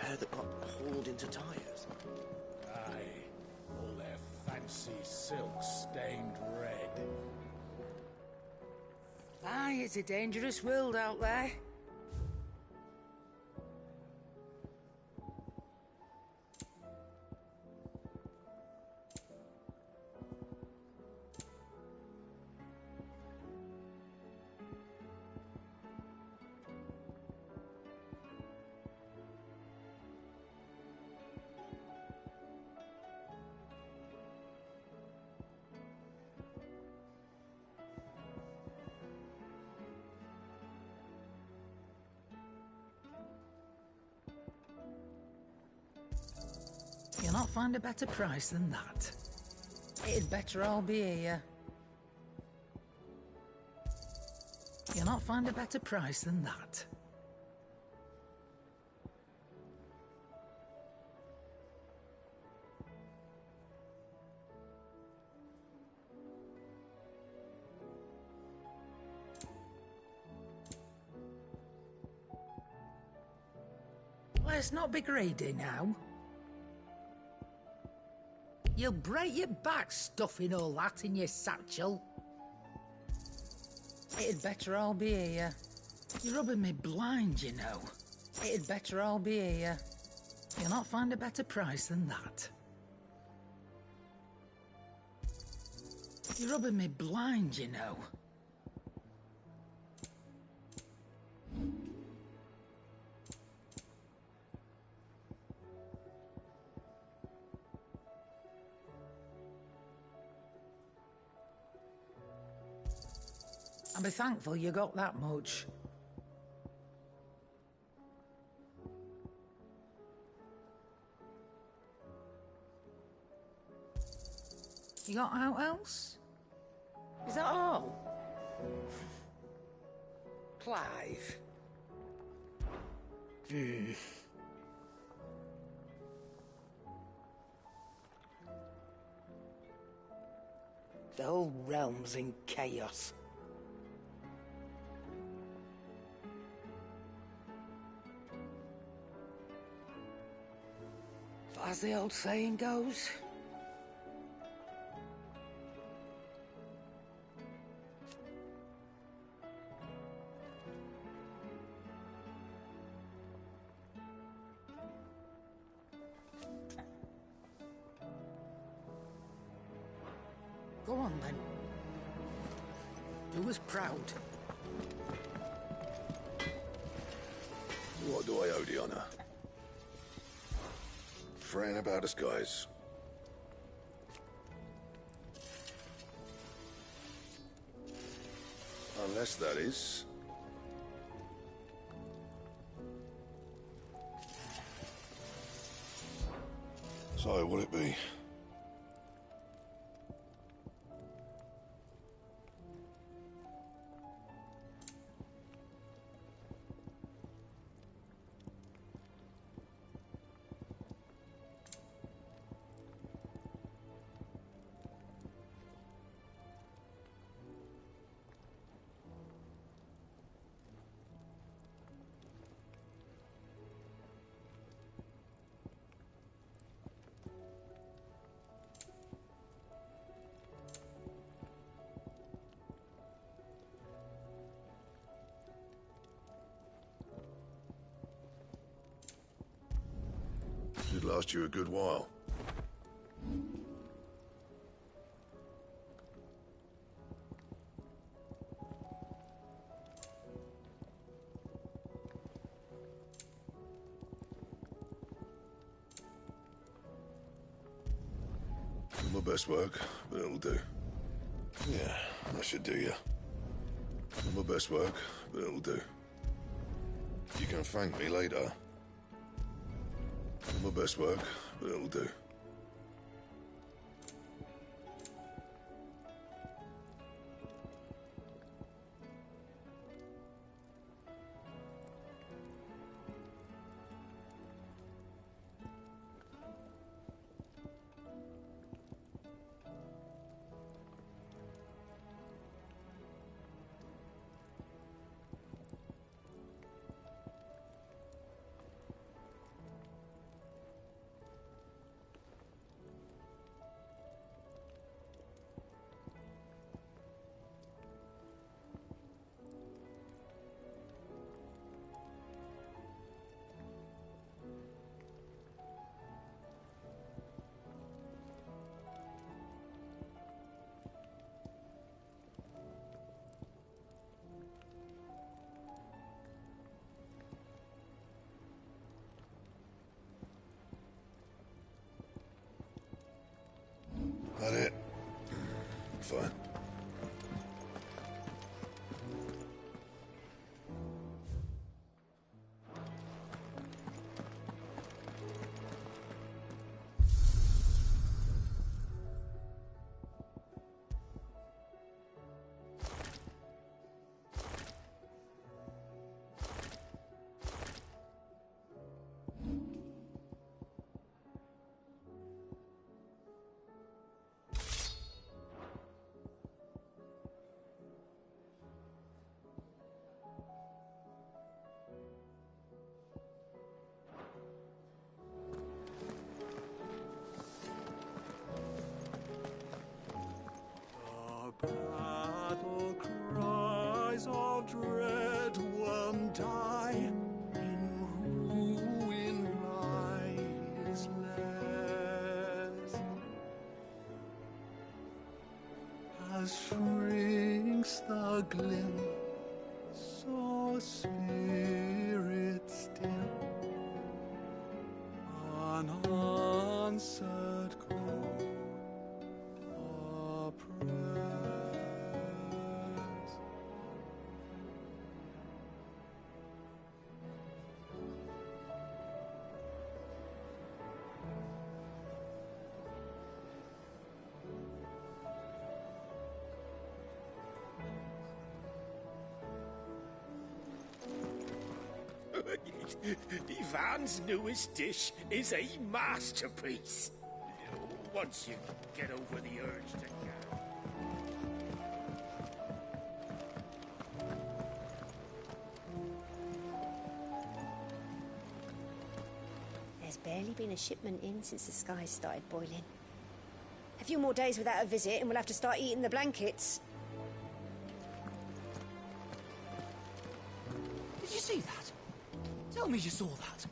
pair that got hauled into tyres. Aye, all their fancy silks stained red. Aye, it's a dangerous world out there. You'll not find a better price than that. It'd better all be here. You'll not find a better price than that. Let's not be greedy now. You'll break your back stuffing all that in your satchel. It'd better all be here. You're rubbing me blind, you know. It'd better all be here. You'll not find a better price than that. You're rubbing me blind, you know. I'll be thankful you got that much. You got out else? Is that all? Clive. The whole realm's in chaos. But as the old saying goes, go on then. Do us proud. What do I owe the honor? Fretting about us, guys. Unless that is... So, what'll it be? Should last you a good while. Not my best work, but it'll do. Yeah, that should do you. Not my best work, but it'll do. You can thank me later. Not my best work, but it'll do. Fine. Battle cries of dread one die, in ruin lies less, as shrinks the glim, so spirit still, unanswered call. Ivan's newest dish is a masterpiece. Once you get over the urge to gab. There's barely been a shipment in since the skies started boiling. A few more days without a visit and we'll have to start eating the blankets. Did you see that? Tell me you saw that.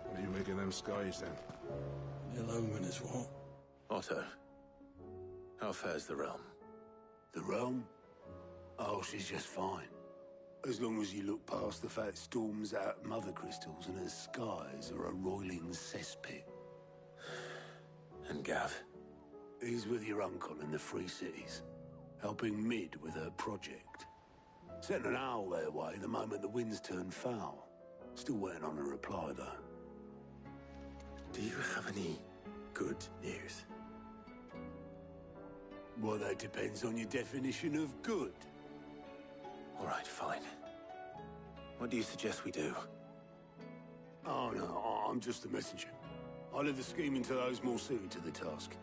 What are you making them skies then? Ill omen is what? Otto, how fares the realm? The realm? Oh, she's just fine. As long as you look past the fat storms out mother crystals and her skies are a roiling cesspit. And Gav? He's with your uncle in the Free Cities, helping Mid with her project. Sent an owl their way the moment the winds turned foul. Still waiting on a reply, though. Do you have any good news? Well, that depends on your definition of good. All right, fine. What do you suggest we do? Oh, no, I'm just the messenger. I leave the scheming to those more suited to the task.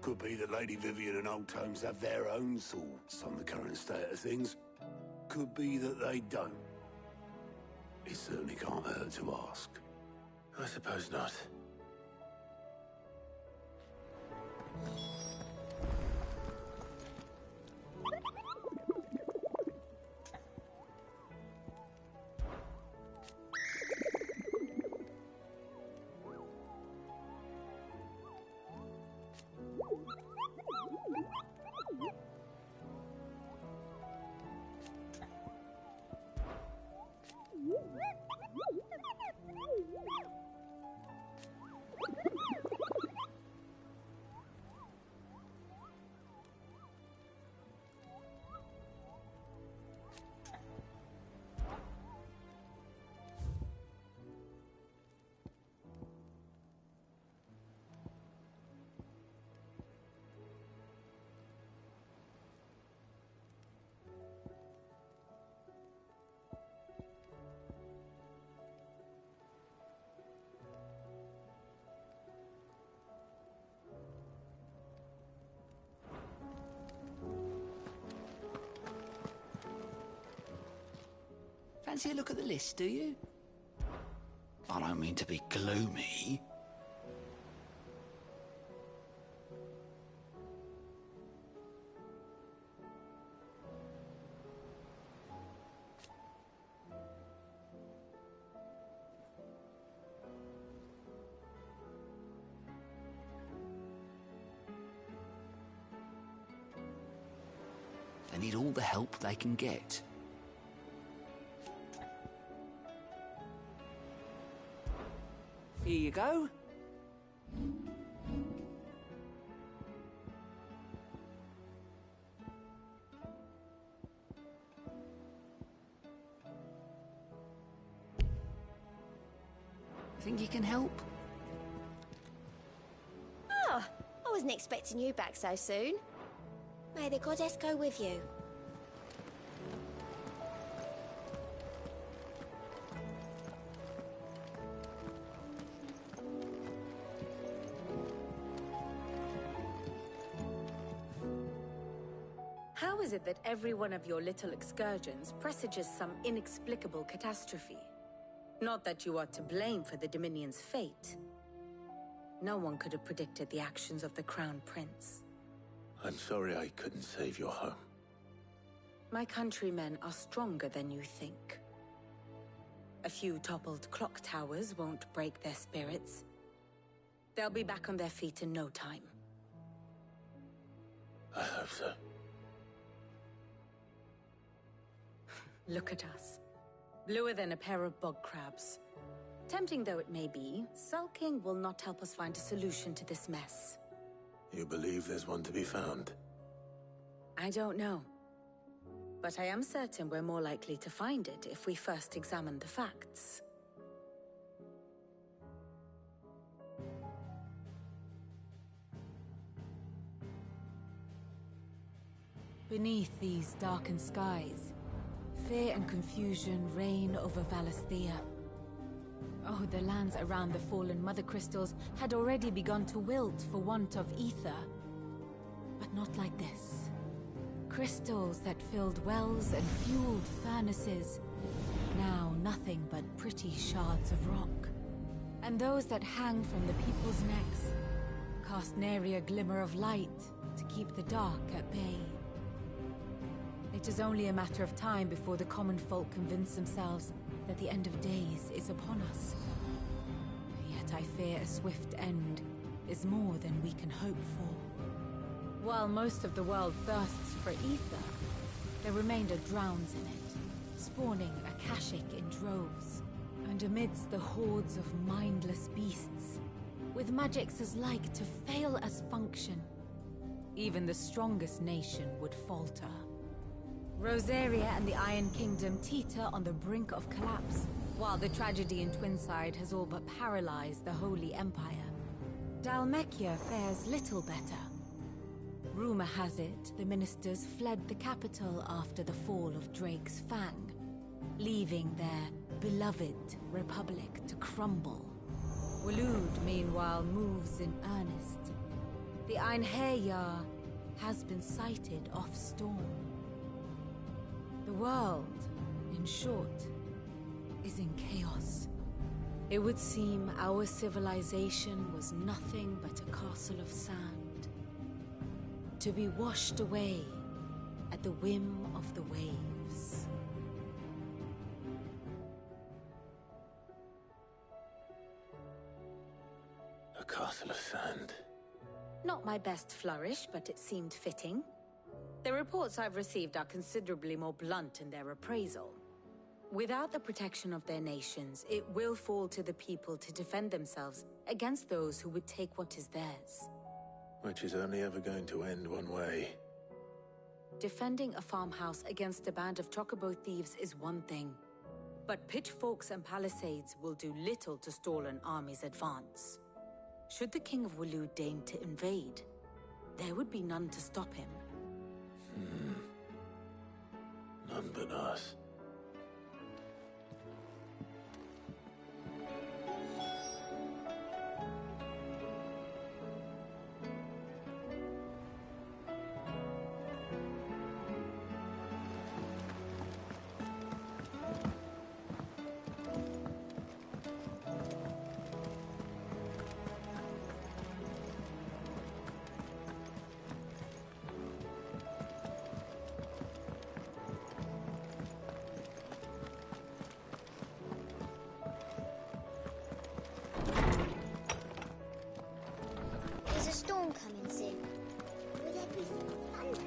Could be that Lady Vivian and Old Tomes have their own thoughts on the current state of things. Could be that they don't. It certainly can't hurt to ask. I suppose not. Fancy a look at the list, do you? I don't mean to be gloomy. need all the help they can get. Here you go. Think you can help? Oh, I wasn't expecting you back so soon. May the goddess go with you. How is it that every one of your little excursions presages some inexplicable catastrophe? Not that you are to blame for the Dominion's fate. No one could have predicted the actions of the Crown Prince. I'm sorry I couldn't save your home. My countrymen are stronger than you think. A few toppled clock towers won't break their spirits. They'll be back on their feet in no time. I hope so. Look at us. Bluer than a pair of bog crabs. Tempting though it may be, sulking will not help us find a solution to this mess. You believe there's one to be found? I don't know. But I am certain we're more likely to find it if we first examine the facts. Beneath these darkened skies, fear and confusion reign over Valisthea. Oh, the lands around the fallen Mother Crystals had already begun to wilt for want of ether. But not like this. Crystals that filled wells and fueled furnaces. Now nothing but pretty shards of rock. And those that hang from the people's necks cast nary a glimmer of light to keep the dark at bay. It is only a matter of time before the common folk convince themselves that the end of days is upon us. Yet I fear a swift end is more than we can hope for. While most of the world thirsts for ether, the remainder drowns in it, spawning Akashic in droves. And amidst the hordes of mindless beasts, with magics as like to fail as function, even the strongest nation would falter. Rosaria and the Iron Kingdom teeter on the brink of collapse, while the tragedy in Twinside has all but paralyzed the Holy Empire. Dalmekia fares little better. Rumor has it the ministers fled the capital after the fall of Drake's Fang, leaving their beloved republic to crumble. Waloed, meanwhile, moves in earnest. The Einherjar has been sighted off-storm. The world, in short, is in chaos. It would seem our civilization was nothing but a castle of sand, to be washed away at the whim of the waves. A castle of sand. Not my best flourish, but it seemed fitting. The reports I've received are considerably more blunt in their appraisal. Without the protection of their nations, it will fall to the people to defend themselves against those who would take what is theirs. Which is only ever going to end one way. Defending a farmhouse against a band of chocobo thieves is one thing, but pitchforks and palisades will do little to stall an army's advance. Should the King of Waloed deign to invade, there would be none to stop him. None but us. There's a storm coming soon. With everything thunder.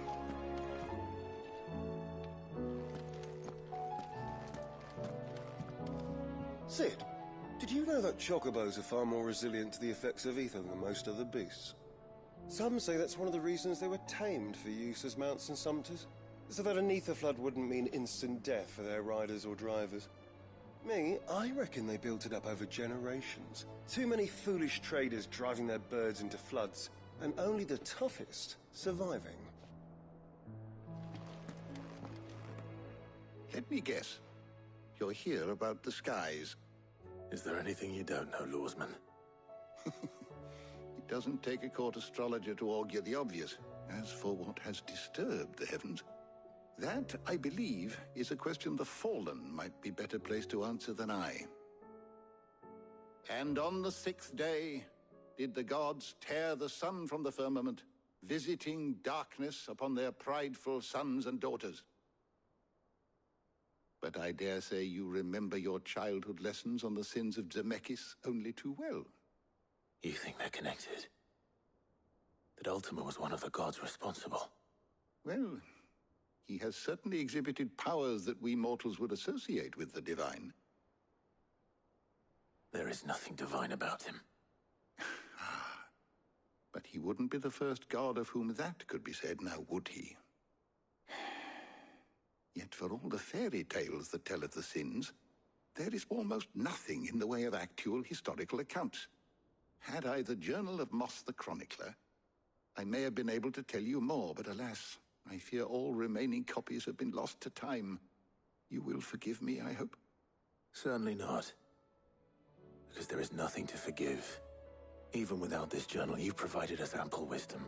Sid, did you know that chocobos are far more resilient to the effects of ether than most other beasts? Some say that's one of the reasons they were tamed for use as mounts and sumpters, so that an ether flood wouldn't mean instant death for their riders or drivers. Me, I reckon they built it up over generations. Too many foolish traders driving their birds into floods, and only the toughest surviving. Let me guess. You're here about the skies. Is there anything you don't know, Lawsman? It doesn't take a court astrologer to augur the obvious. As for what has disturbed the heavens, that, I believe, is a question the Fallen might be better placed to answer than I. And on the 6th day did the gods tear the sun from the firmament, visiting darkness upon their prideful sons and daughters. But I dare say you remember your childhood lessons on the sins of Zemeckis only too well. You think they're connected? That Ultima was one of the gods responsible? Well, he has certainly exhibited powers that we mortals would associate with the divine. There is nothing divine about him. But he wouldn't be the first god of whom that could be said, now would he? Yet for all the fairy tales that tell of the sins, there is almost nothing in the way of actual historical accounts. Had I the Journal of Moss the Chronicler, I may have been able to tell you more, but alas, I fear all remaining copies have been lost to time. You will forgive me, I hope? Certainly not. Because there is nothing to forgive. Even without this journal, you've provided us ample wisdom.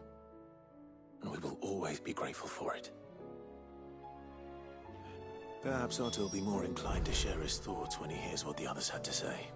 And we will always be grateful for it. Perhaps Otto will be more inclined to share his thoughts when he hears what the others had to say.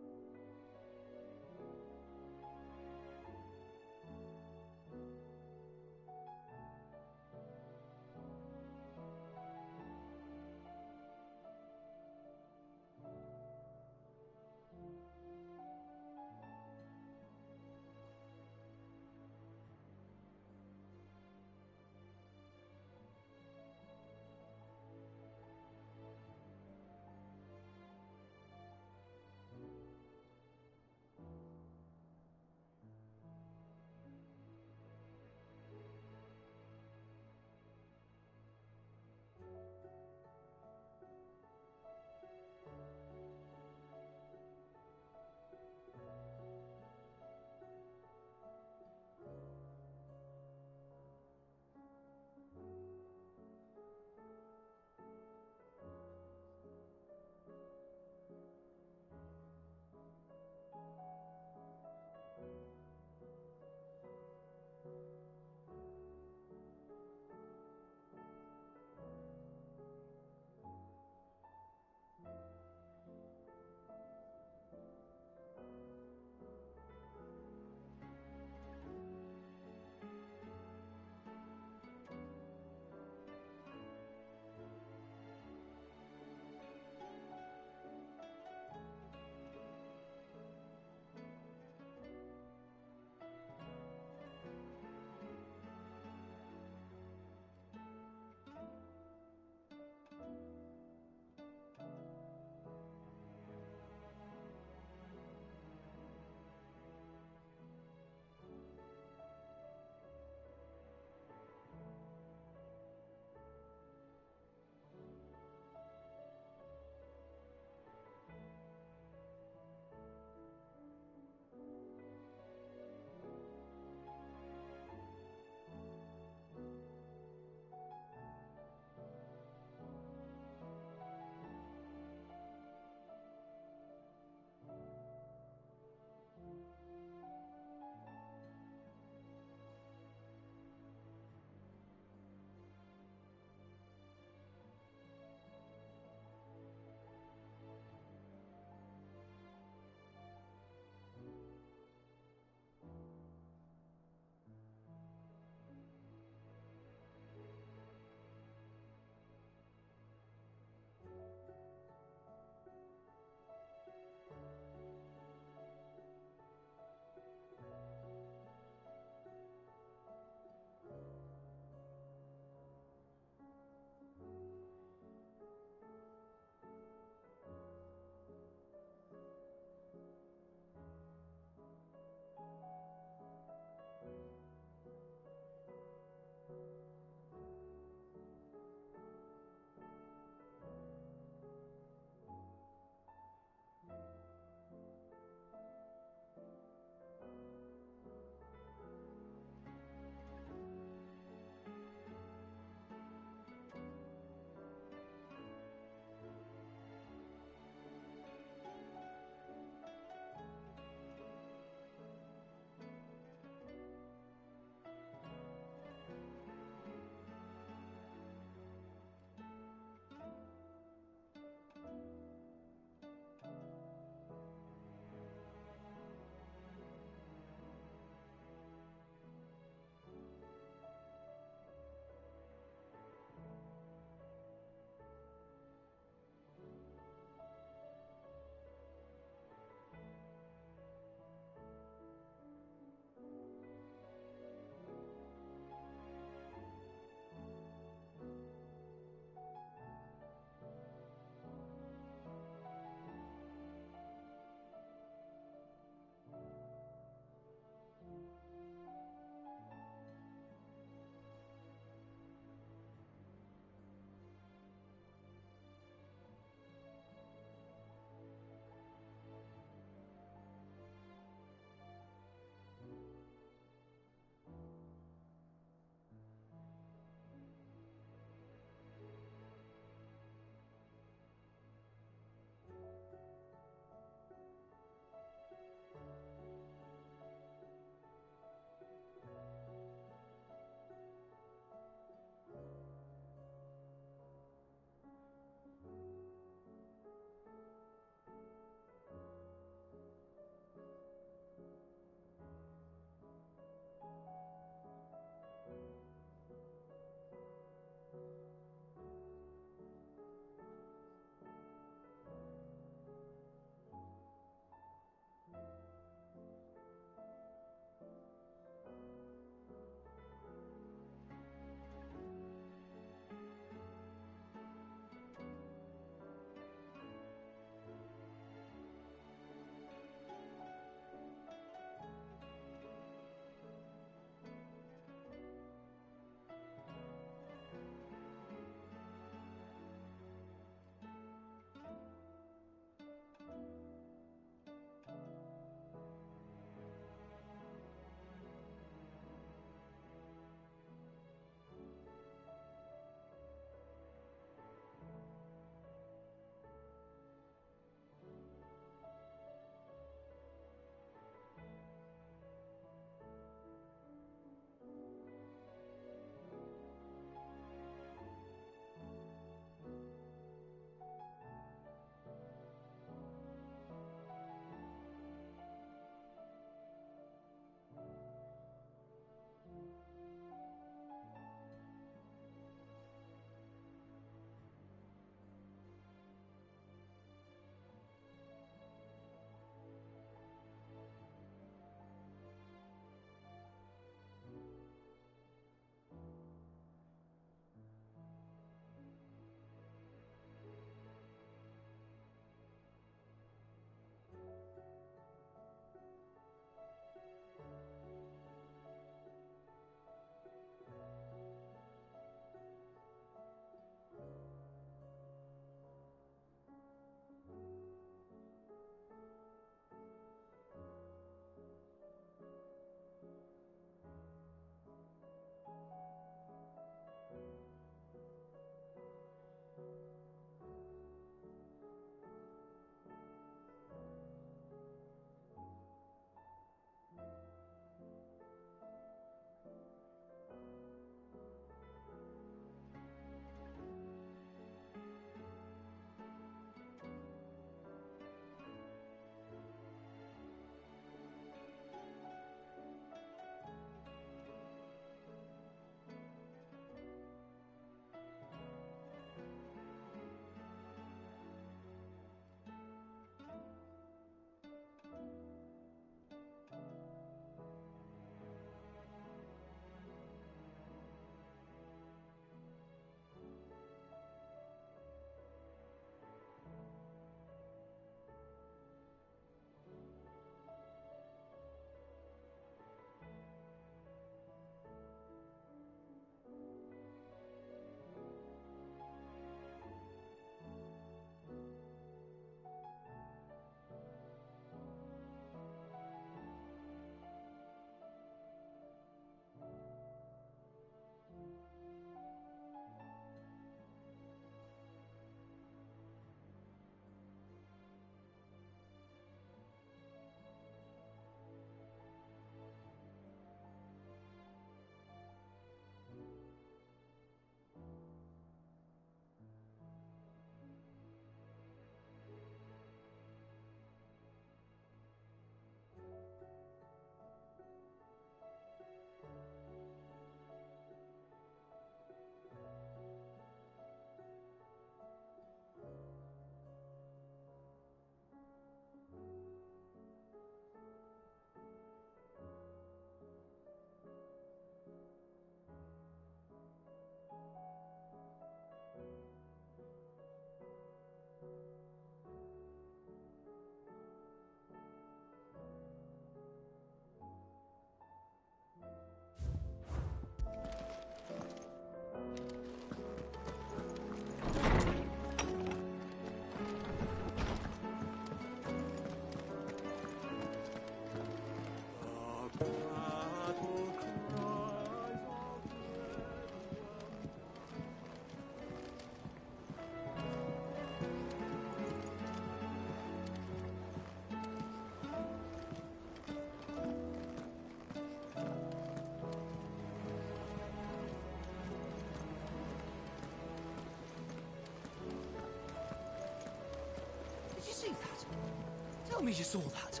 tell me you saw that.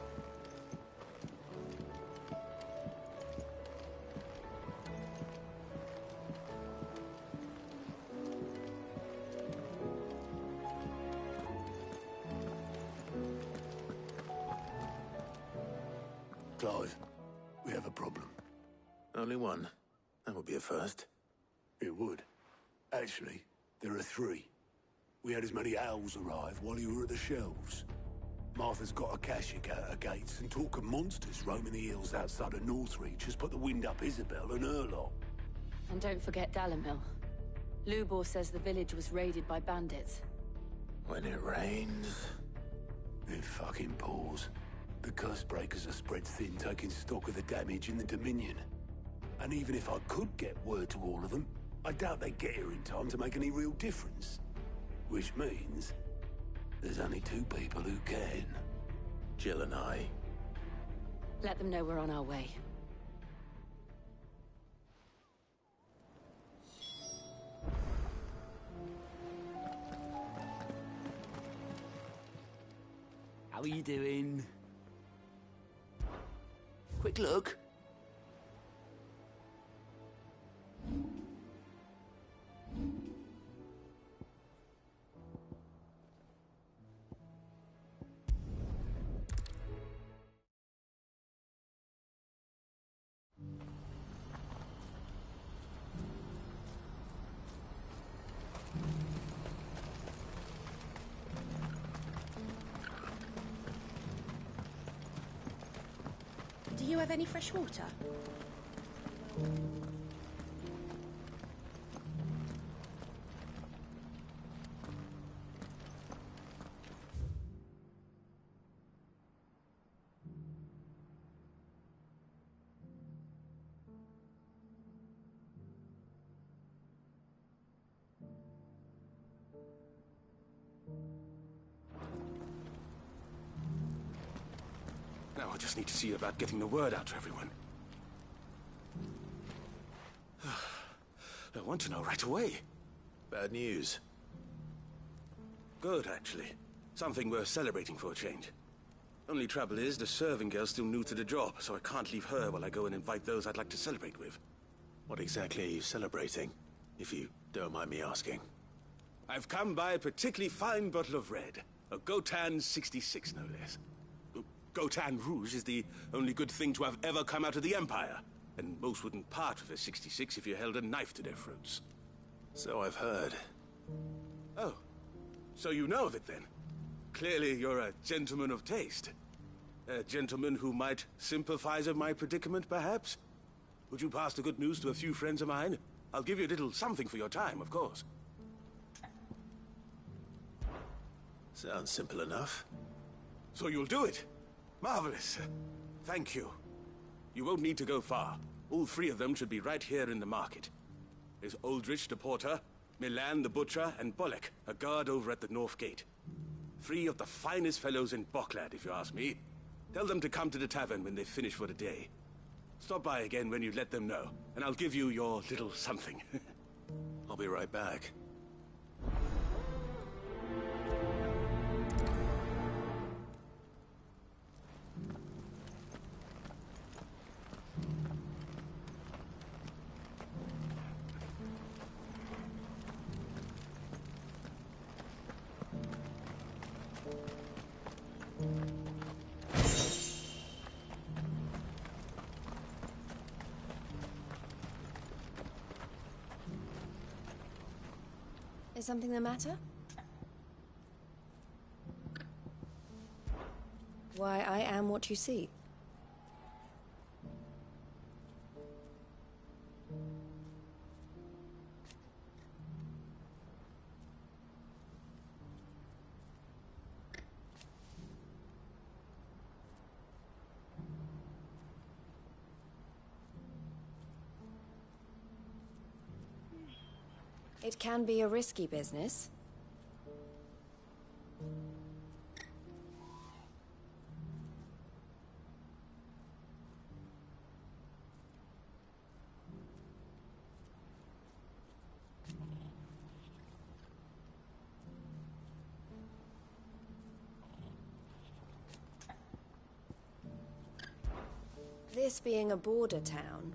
Clive, we have a problem. Only one. That would be a first. It would. Actually, there are three. We had as many owls arrive while you were at the shelves. Martha's got a Kashik at her gates, and talk of monsters roaming the hills outside of Northreach has put the wind up Isabel and her lot. And don't forget Dalamil. Lubor says the village was raided by bandits. When it rains... It fucking pours. The curse breakers are spread thin, taking stock of the damage in the Dominion. And even if I could get word to all of them, I doubt they'd get here in time to make any real difference. Which means there's only two people who can. Jill and I. Let them know we're on our way. How are you doing? Quick look. Do you have any fresh water? Now I just need to see about getting the word out to everyone. I want to know right away. Bad news. Good, actually. Something worth celebrating for a change. Only trouble is, the serving girl's still new to the job, so I can't leave her while I go and invite those I'd like to celebrate with. What exactly are you celebrating, if you don't mind me asking? I've come by a particularly fine bottle of red. A Gotan 66, no less. Gotan Rouge is the only good thing to have ever come out of the Empire. And most wouldn't part with a 66 if you held a knife to their throats. So I've heard. Oh. So you know of it, then? Clearly you're a gentleman of taste. A gentleman who might sympathize with my predicament, perhaps? Would you pass the good news to a few friends of mine? I'll give you a little something for your time, of course. Sounds simple enough. So you'll do it? Marvelous. Thank you. You won't need to go far. All three of them should be right here in the market. There's Aldrich, the porter, Milan, the butcher, and Bullock, a guard over at the north gate. Three of the finest fellows in Boklad, if you ask me. Tell them to come to the tavern when they finish for the day. Stop by again when you let them know, and I'll give you your little something. I'll be right back. Is something the matter? Why, I am what you see. It can be a risky business. This being a border town,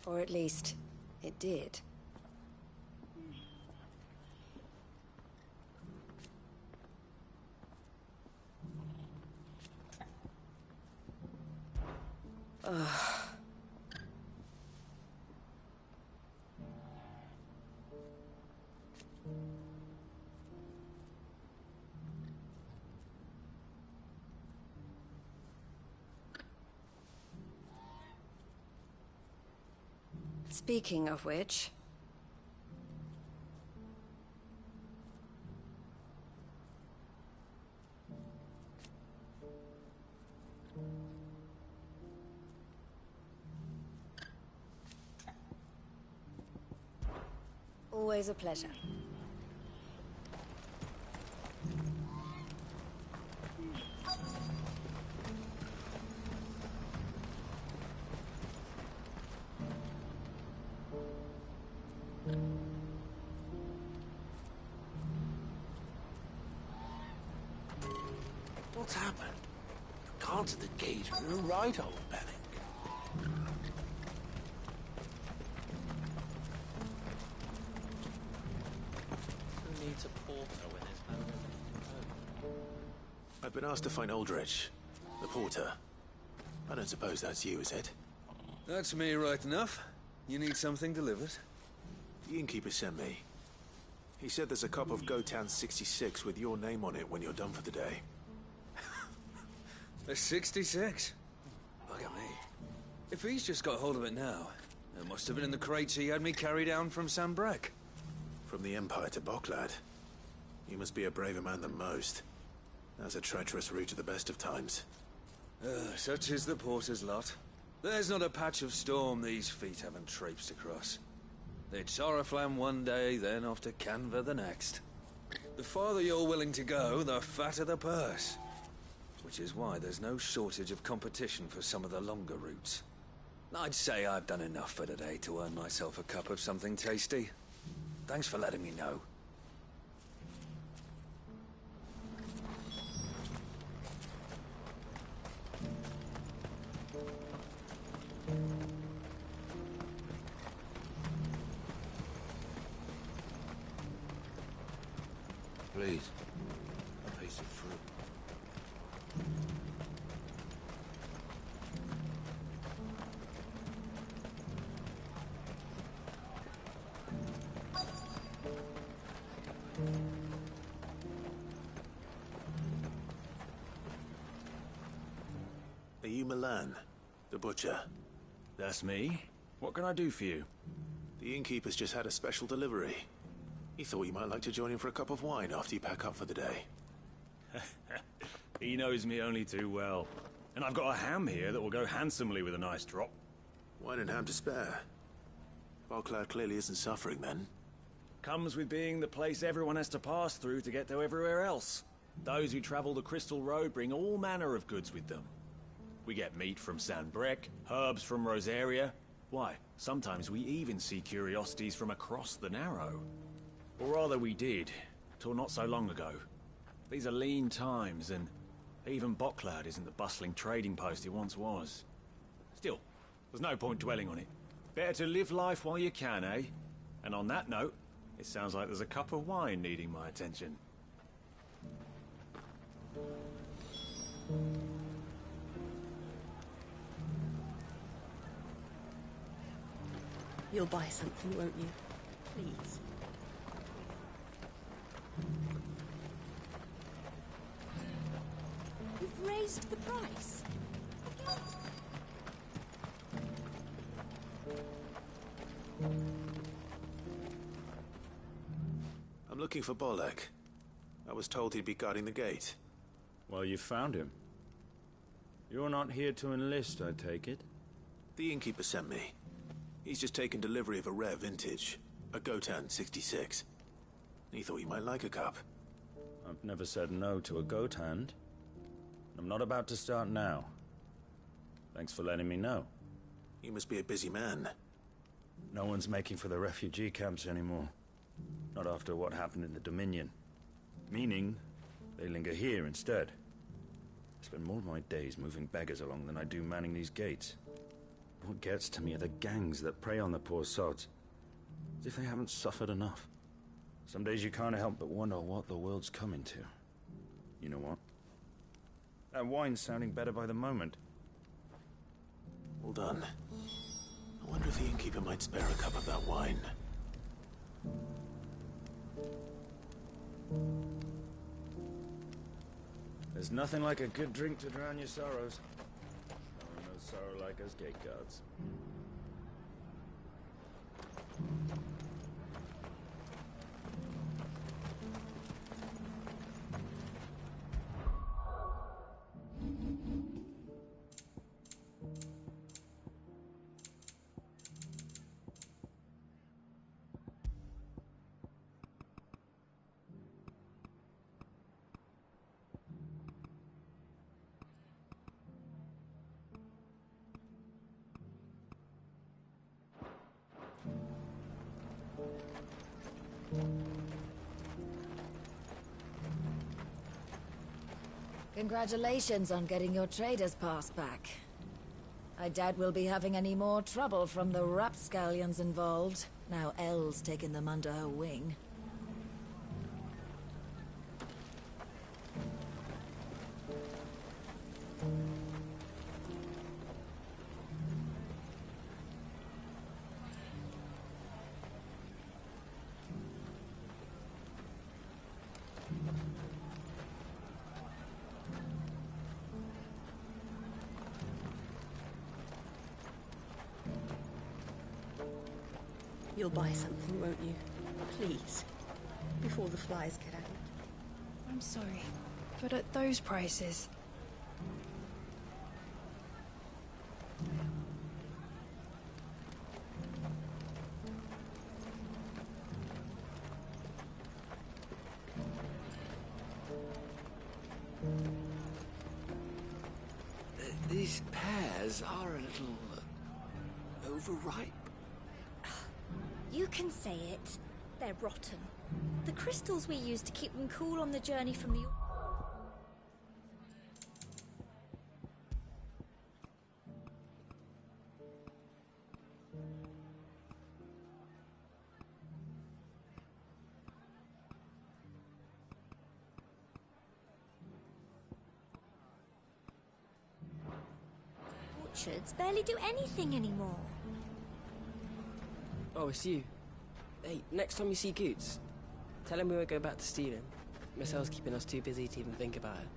or at least it did. Ugh. Speaking of which... Always a pleasure. What's happened? The cards at the gate are right, old Bennick. Who needs a porter when there's no one? I've been asked to find Aldrich, the porter. I don't suppose that's you, is it? That's me, right enough. You need something delivered? The innkeeper sent me. He said there's a cup of Gotan 66 with your name on it when you're done for the day. A 66? Look at me. If he's just got hold of it now, it must have been in the crates he had me carry down from Sambrek. From the Empire to Boklad. You must be a braver man than most. That's a treacherous route to the best of times. Such is the porter's lot. There's not a patch of storm these feet haven't traipsed across. It's Oriflamme one day, then off to Canva the next. The farther you're willing to go, the fatter the purse. Which is why there's no shortage of competition for some of the longer routes. I'd say I've done enough for today to earn myself a cup of something tasty. Thanks for letting me know. Please, a piece of fruit. Are you Milan, the butcher? That's me. What can I do for you? The innkeeper's just had a special delivery. He thought you might like to join him for a cup of wine after you pack up for the day. He knows me only too well. And I've got a ham here that will go handsomely with a nice drop. Wine and ham to spare. Boklad clearly isn't suffering then. Comes with being the place everyone has to pass through to get to everywhere else. Those who travel the Crystal Road bring all manner of goods with them. We get meat from Sanbrek, herbs from Rosaria. Why, sometimes we even see curiosities from across the Narrow. Or rather we did, till not so long ago. These are lean times, and even Boklad isn't the bustling trading post it once was. Still, there's no point dwelling on it. Better to live life while you can, eh? And on that note, it sounds like there's a cup of wine needing my attention. You'll buy something, won't you? Please. You've raised the price. I'm looking for Bolek. I was told he'd be guarding the gate. Well, you found him. You're not here to enlist, I take it? The innkeeper sent me. He's just taken delivery of a rare vintage, a Gotan 66. He thought you might like a cup. I've never said no to a goat hand. I'm not about to start now. Thanks for letting me know. You must be a busy man. No one's making for the refugee camps anymore. Not after what happened in the Dominion. Meaning, they linger here instead. I spend more of my days moving beggars along than I do manning these gates. What gets to me are the gangs that prey on the poor sods. As if they haven't suffered enough. Some days you can't help but wonder what the world's coming to. You know what? That wine's sounding better by the moment. Well done. I wonder if the innkeeper might spare a cup of that wine. There's nothing like a good drink to drown your sorrows. No one knows sorrow like us gate guards. Congratulations on getting your trader's pass back. I doubt we'll be having any more trouble from the rapscallions involved, now Elle's taken them under her wing. You'll buy something, won't you? Please. Before the flies get out. I'm sorry, but at those prices... These pears are a little overripe. You can say it. They're rotten. The crystals we use to keep them cool on the journey from the... orchards barely do anything anymore. Oh, it's you. Hey, next time you see Goots, tell him we won't go back to stealing. Miss Elle's keeping us too busy to even think about it.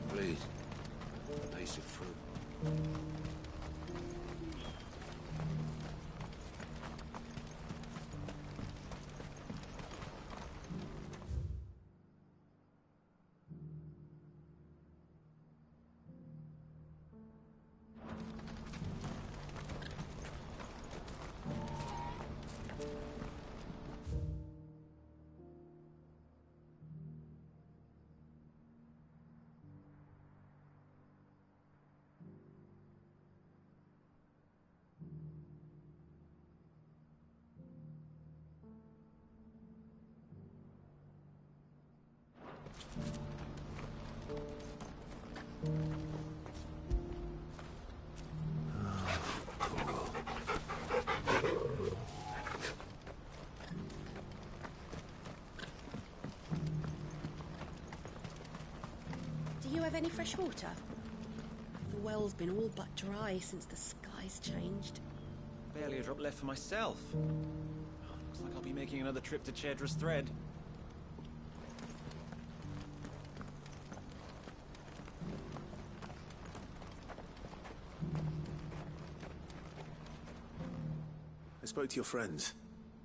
Please. A piece of fruit. Do you have any fresh water? The well's been all but dry since the skies changed. Barely a drop left for myself. Looks like I'll be making another trip to Chedra's Thread. I spoke to your friends.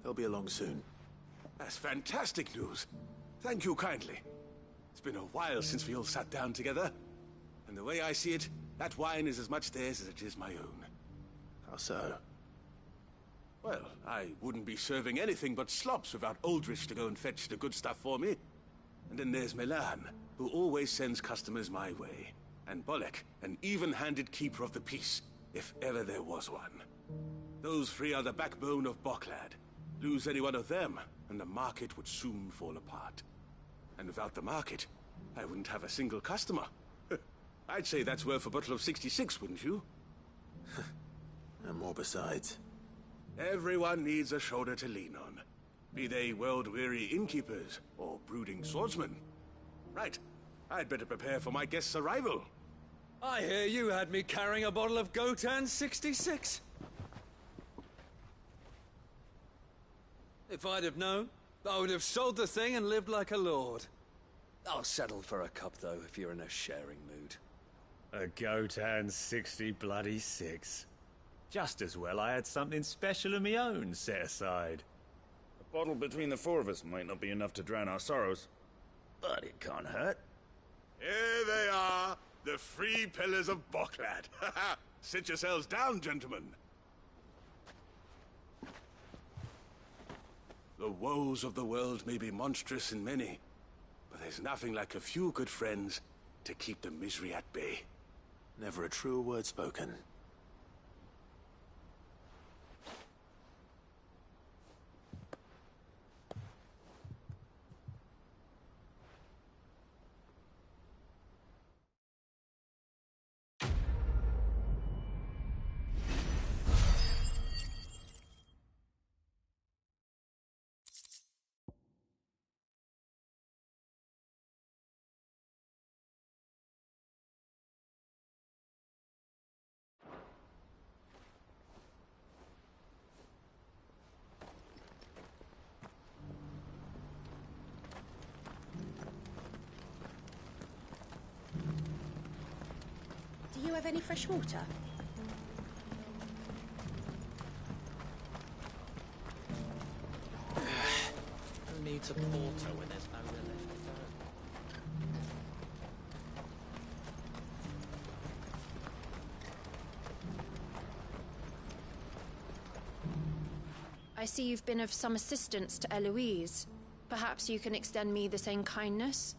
They'll be along soon. That's fantastic news. Thank you kindly. It's been a while since we all sat down together. And the way I see it, that wine is as much theirs as it is my own. How so? Well, I wouldn't be serving anything but slops without Aldrich to go and fetch the good stuff for me. And then there's Milan, who always sends customers my way. And Bolek, an even-handed keeper of the peace, if ever there was one. Those three are the backbone of Boklad. Lose any one of them, and the market would soon fall apart. And without the market, I wouldn't have a single customer. I'd say that's worth a bottle of 66, wouldn't you? And more besides. Everyone needs a shoulder to lean on. Be they world-weary innkeepers or brooding swordsmen. Right. I'd better prepare for my guest's arrival. I hear you had me carrying a bottle of Gotan 66. If I'd have known, I would have sold the thing and lived like a lord. I'll settle for a cup, though, if you're in a sharing mood. A Gotan 60 bloody 6. Just as well I had something special of my own set aside. A bottle between the four of us might not be enough to drown our sorrows, but it can't hurt. Here they are, the three pillars of Boklad. Sit yourselves down, gentlemen. The woes of the world may be monstrous in many, but there's nothing like a few good friends to keep the misery at bay. Never a truer word spoken. Do you have any fresh water? Who needs a porter when there's nowhere left to go? I see you've been of some assistance to Eloise. Perhaps you can extend me the same kindness?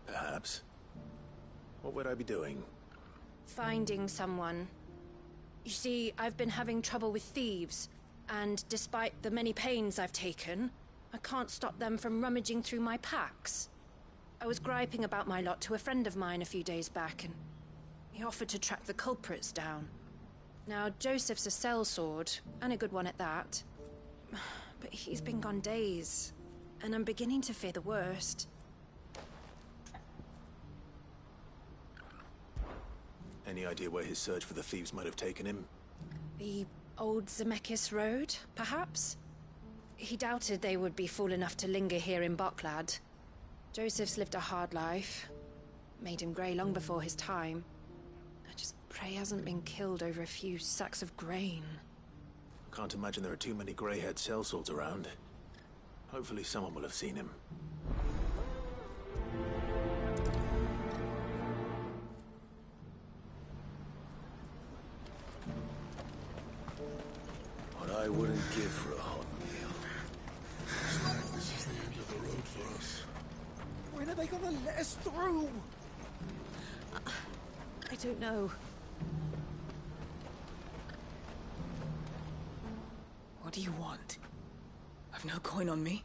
Perhaps. What would I be doing? Finding someone. You see, I've been having trouble with thieves, and despite the many pains I've taken, I can't stop them from rummaging through my packs. I was griping about my lot to a friend of mine a few days back, and he offered to track the culprits down. Now, Joseph's a sellsword, and a good one at that. But he's been gone days, and I'm beginning to fear the worst. Any idea where his search for the thieves might have taken him? The old Zemeckis Road, perhaps? He doubted they would be fool enough to linger here in Boklad. Joseph's lived a hard life. Made him grey long before his time. I just pray he hasn't been killed over a few sacks of grain. I can't imagine there are too many grey-haired sellswords around. Hopefully someone will have seen him. What I wouldn't give for a hot meal. Looks like this is the end of the road for us. When are they gonna let us through? I don't know. What do you want? I've no coin on me.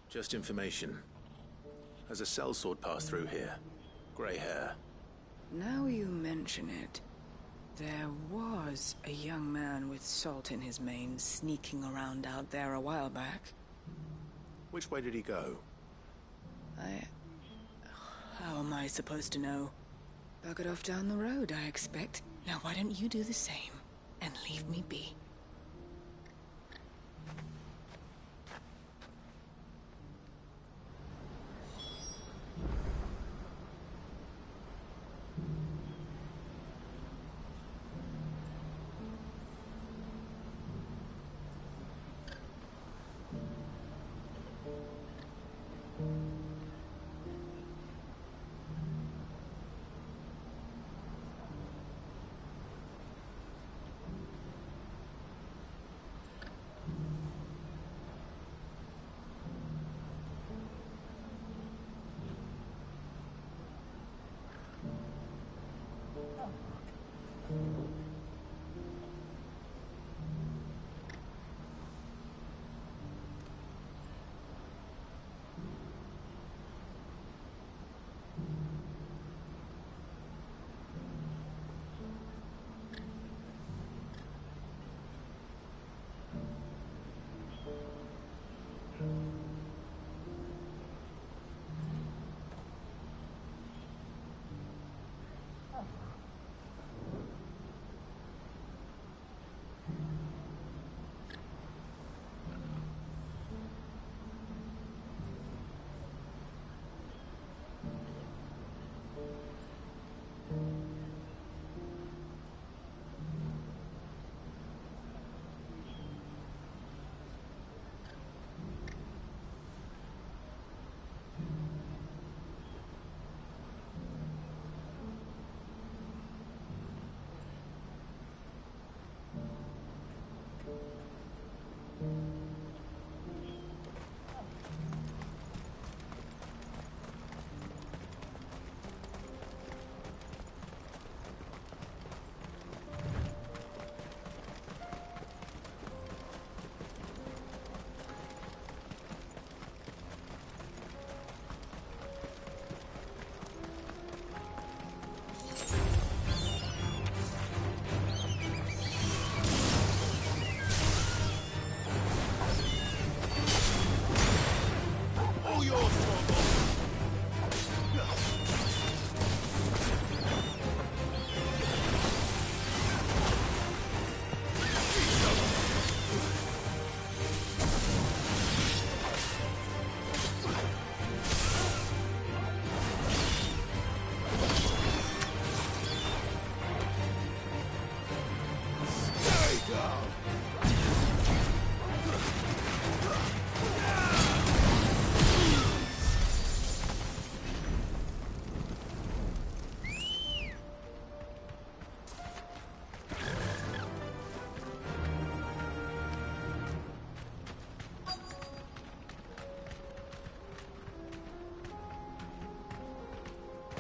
Just information. Has a sellsword passed through here? Grey hair. Now you mention it, there was a young man with salt in his mane sneaking around out there a while back. Which way did he go? How am I supposed to know? Buggered off down the road, I expect. Now why don't you do the same and leave me be?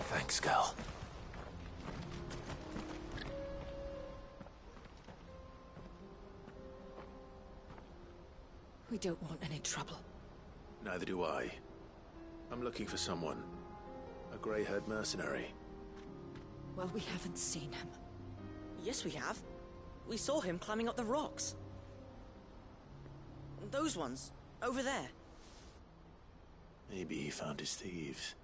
Thanks, Gal. We don't want any trouble. Neither do I. I'm looking for someone. A grey-haired mercenary. Well, we haven't seen him. Yes, we have. We saw him climbing up the rocks. Those ones, over there. Maybe he found his thieves.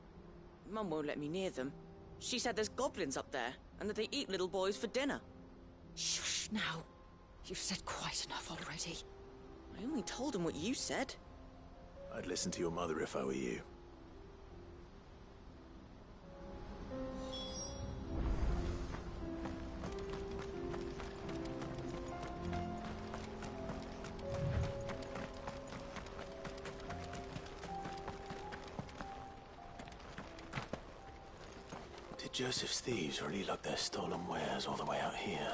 Mum won't let me near them. She said there's goblins up there, and that they eat little boys for dinner. Shush now. You've said quite enough already. I only told him what you said. I'd listen to your mother if I were you. Did Joseph's thieves really lug their stolen wares all the way out here?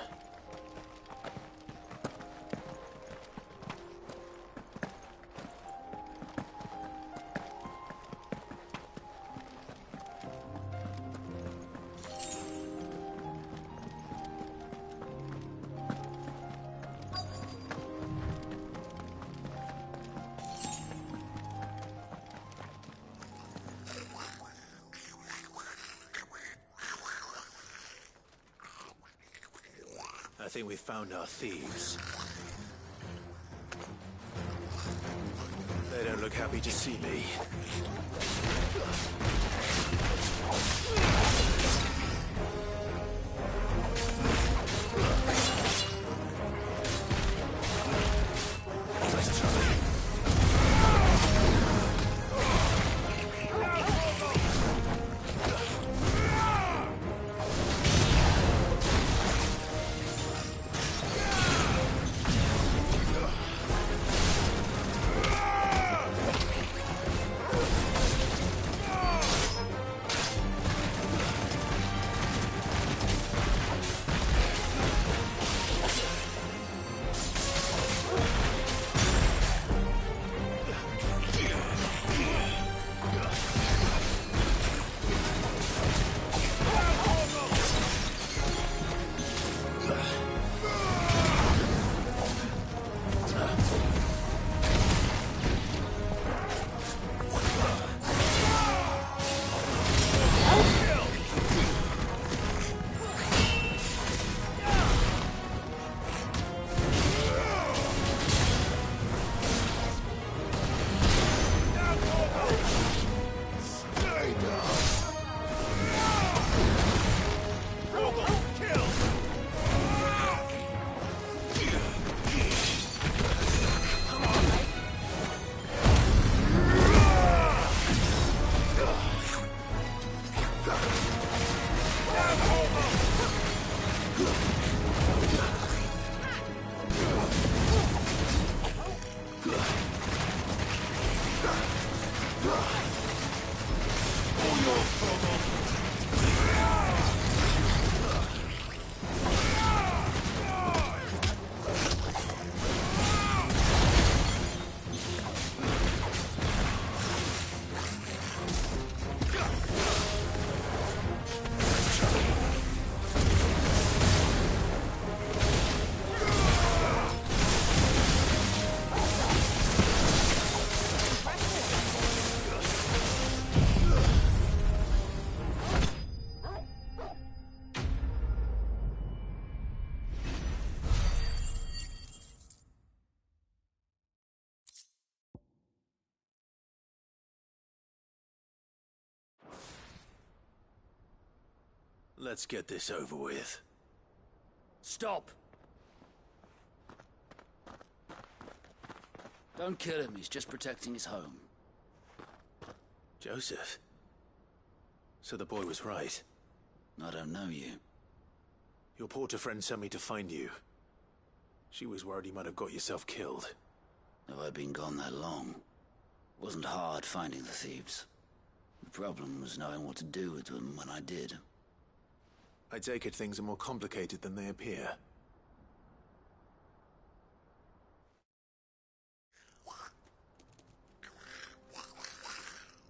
I think we've found our thieves. They don't look happy to see me. Let's try. Let's get this over with. Stop! Don't kill him, he's just protecting his home. Joseph? So the boy was right. I don't know you. Your porter friend sent me to find you. She was worried you might have got yourself killed. Have I been gone that long? It wasn't hard finding the thieves. The problem was knowing what to do with them when I did. I take it things are more complicated than they appear.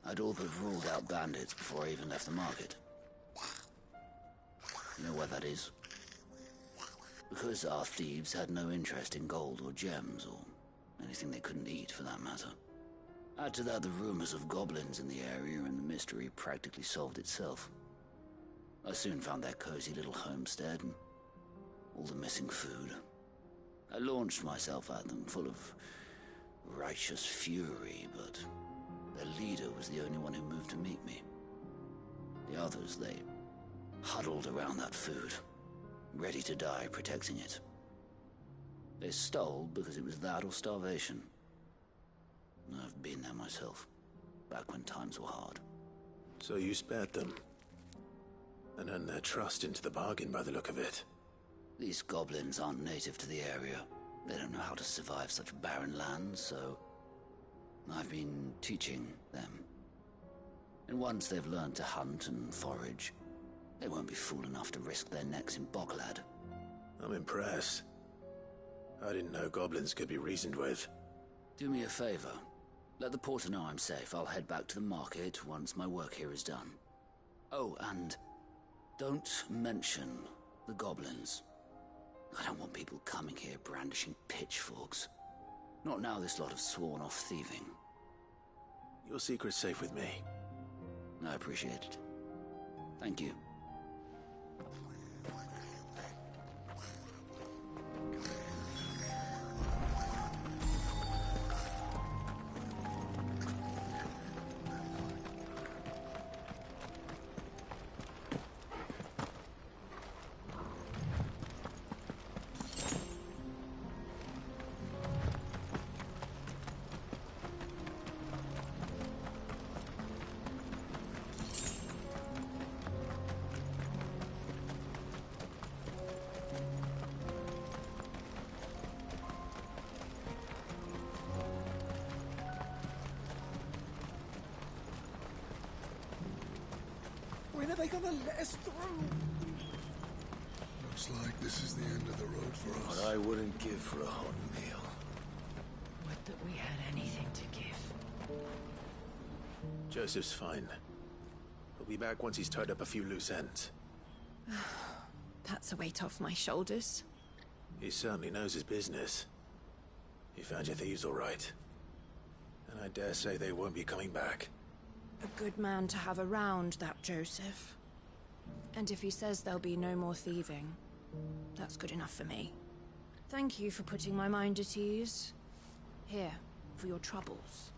I'd all but ruled out bandits before I even left the market. You know why that is? Because our thieves had no interest in gold or gems, or anything they couldn't eat for that matter. Add to that the rumors of goblins in the area, and the mystery practically solved itself. I soon found their cozy little homestead, and all the missing food. I launched myself at them, full of righteous fury, but their leader was the only one who moved to meet me. The others, they huddled around that food, ready to die protecting it. They stole because it was that or starvation. I've been there myself, back when times were hard. So you spared them, and earned their trust into the bargain by the look of it. These goblins aren't native to the area. They don't know how to survive such barren lands, so I've been teaching them. And once they've learned to hunt and forage, they won't be fool enough to risk their necks in Boglad. I'm impressed. I didn't know goblins could be reasoned with. Do me a favor. Let the porter know I'm safe. I'll head back to the market once my work here is done. Oh, and don't mention the goblins. I don't want people coming here brandishing pitchforks. Not now this lot have sworn off thieving. Your secret's safe with me. I appreciate it. Thank you. When are they gonna let us through? Looks like this is the end of the road for us. What I wouldn't give for a hot meal. Would that we had anything to give. Joseph's fine. He'll be back once he's tied up a few loose ends. That's a weight off my shoulders. He certainly knows his business. He found your thieves all right. And I dare say they won't be coming back. A good man to have around, that Joseph. And if he says there'll be no more thieving, that's good enough for me. Thank you for putting my mind at ease. Here, for your troubles.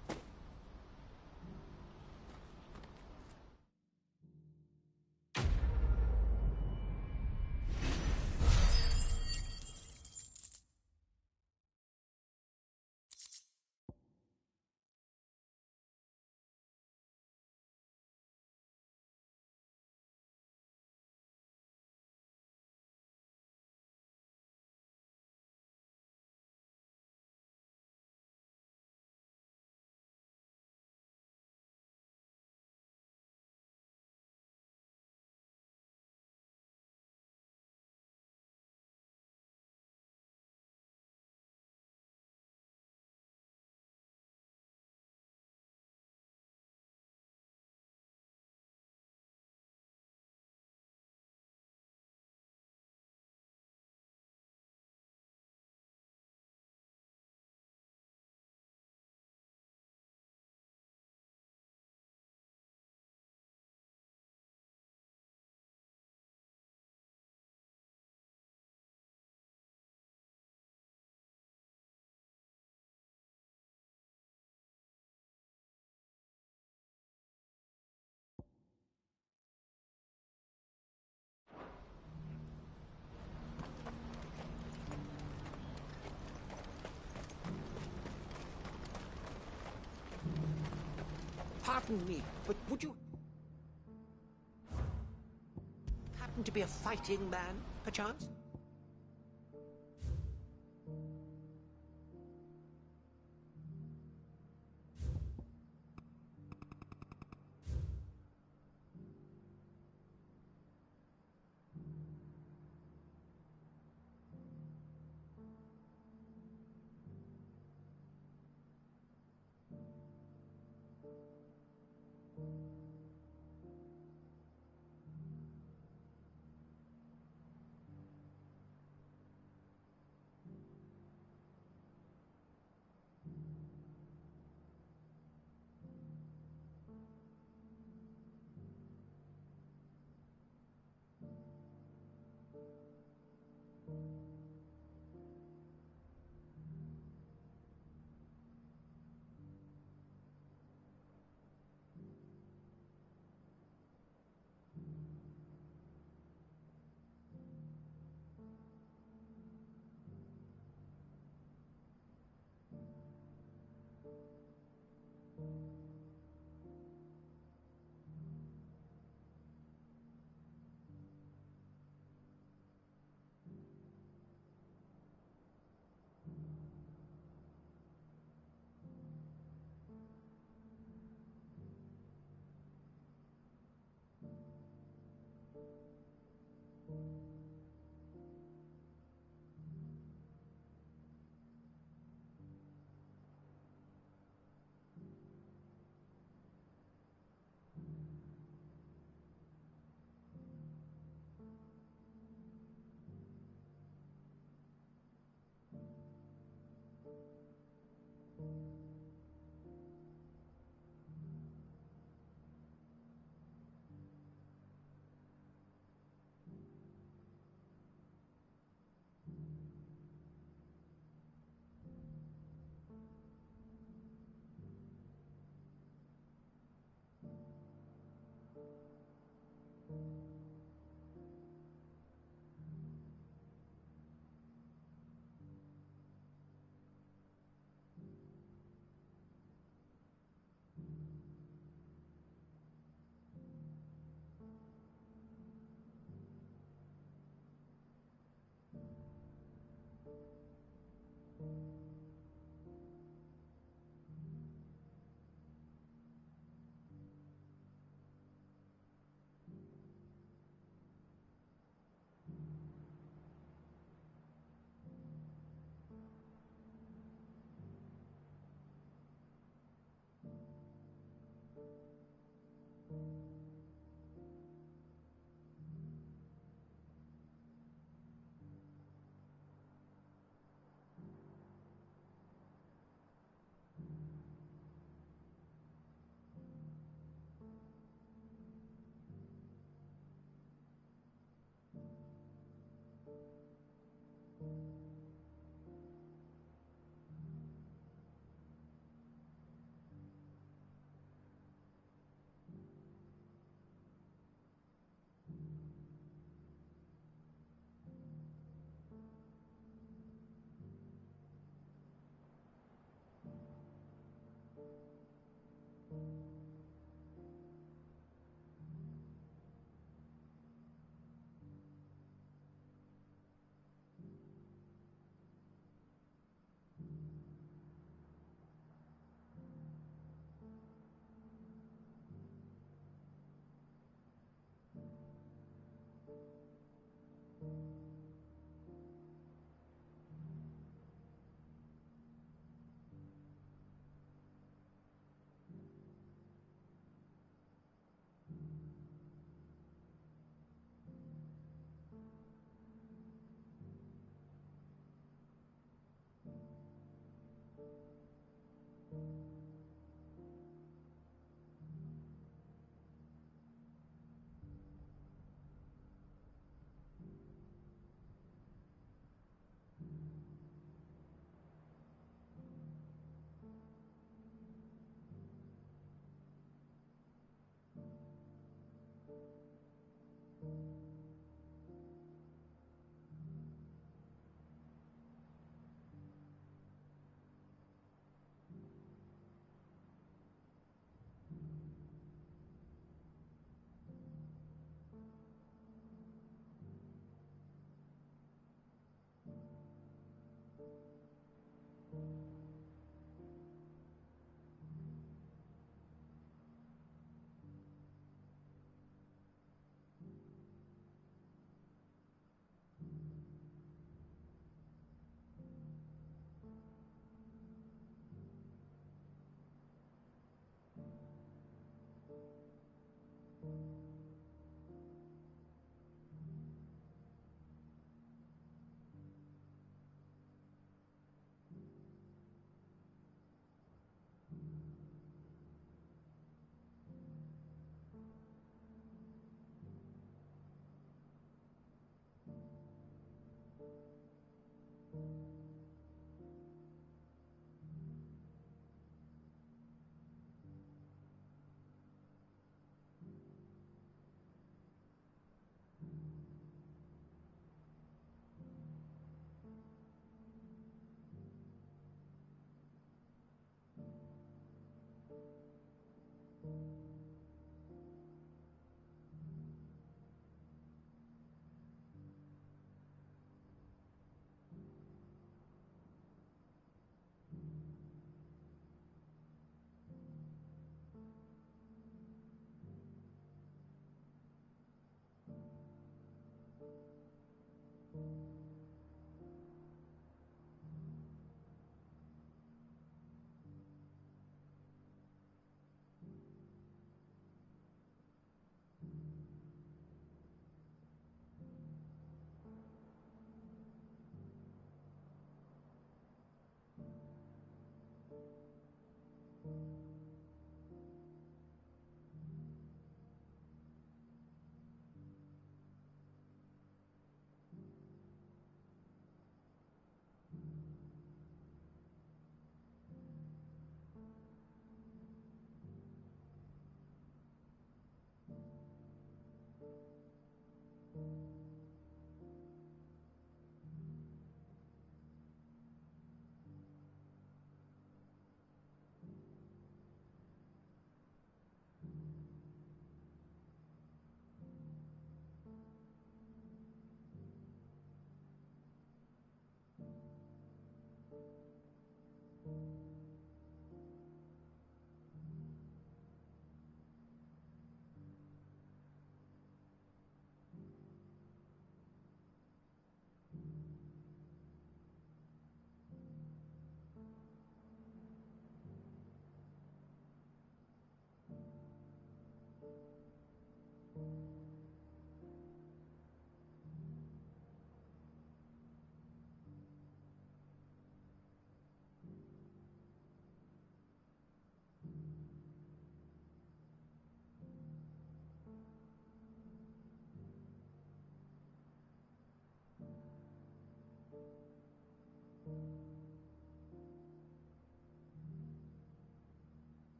Pardon me, but would you happen to be a fighting man, perchance?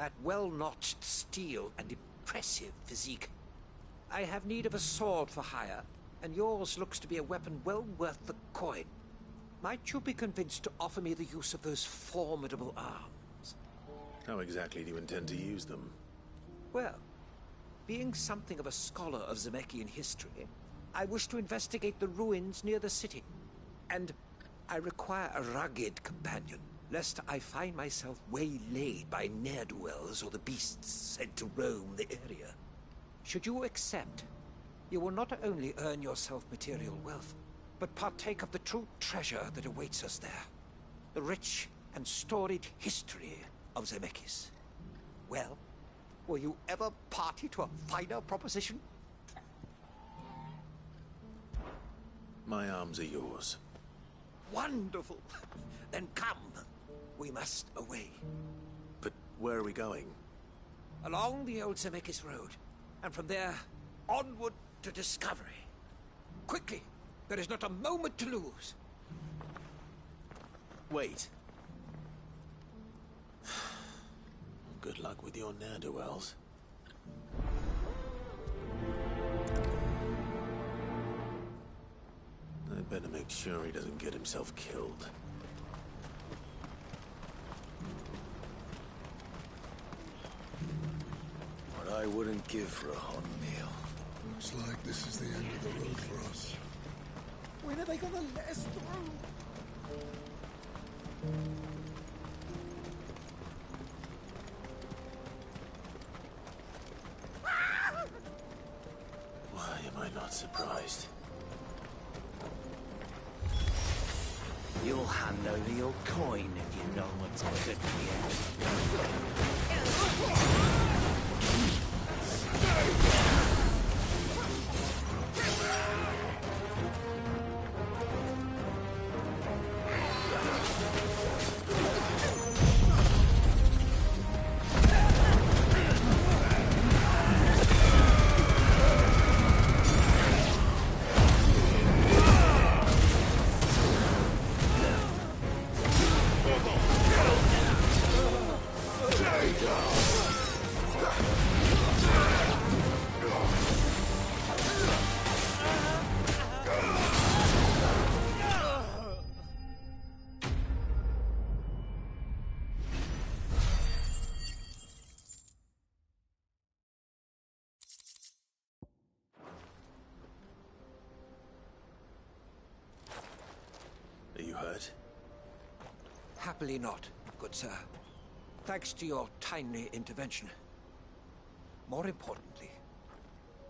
that well-notched steel and impressive physique. I have need of a sword for hire, and yours looks to be a weapon well worth the coin. Might you be convinced to offer me the use of those formidable arms? How exactly do you intend to use them? Well, being something of a scholar of Zemeckis history, I wish to investigate the ruins near the city. And I require a rugged companion, lest I find myself waylaid by ne'er-do-wells or the beasts sent to roam the area. Should you accept, you will not only earn yourself material wealth, but partake of the true treasure that awaits us there. The rich and storied history of Zemeckis. Well, were you ever party to a finer proposition? My arms are yours. Wonderful! Then come. We must away. But where are we going? Along the old Zemeckis Road, and from there, onward to discovery. Quickly! There is not a moment to lose. Wait. Good luck with your ne'er-do-wells. I better make sure he doesn't get himself killed. What I wouldn't give for a hot meal. Looks like this is the end of the road for us. When are they gonna let us through? Why am I not surprised? You'll hand over your coin if you know what's good for you. Are you hurt? Happily not, good sir. Thanks to your timely intervention. More importantly,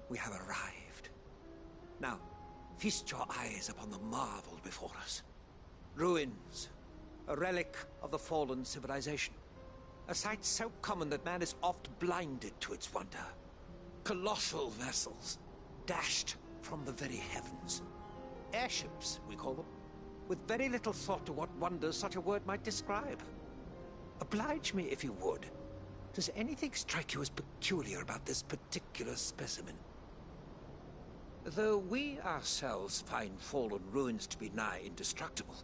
we have arrived. Now, feast your eyes upon the marvel before us. Ruins, a relic of the fallen civilization. A sight so common that man is oft blinded to its wonder. Colossal vessels, dashed from the very heavens. Airships, we call them, with very little thought to what wonders such a word might describe. Oblige me if you would. Does anything strike you as peculiar about this particular specimen? Though we ourselves find fallen ruins to be nigh indestructible,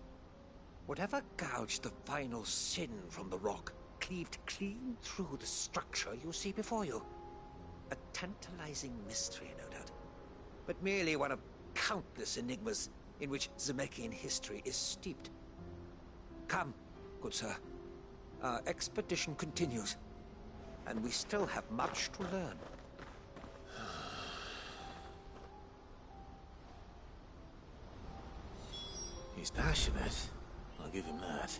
whatever gouged the final sin from the rock cleaved clean through the structure you see before you. A tantalizing mystery, no doubt, but merely one of countless enigmas in which Zemeckis history is steeped. Come, good sir. Our expedition continues, and we still have much to learn. He's passionate. I'll give him that.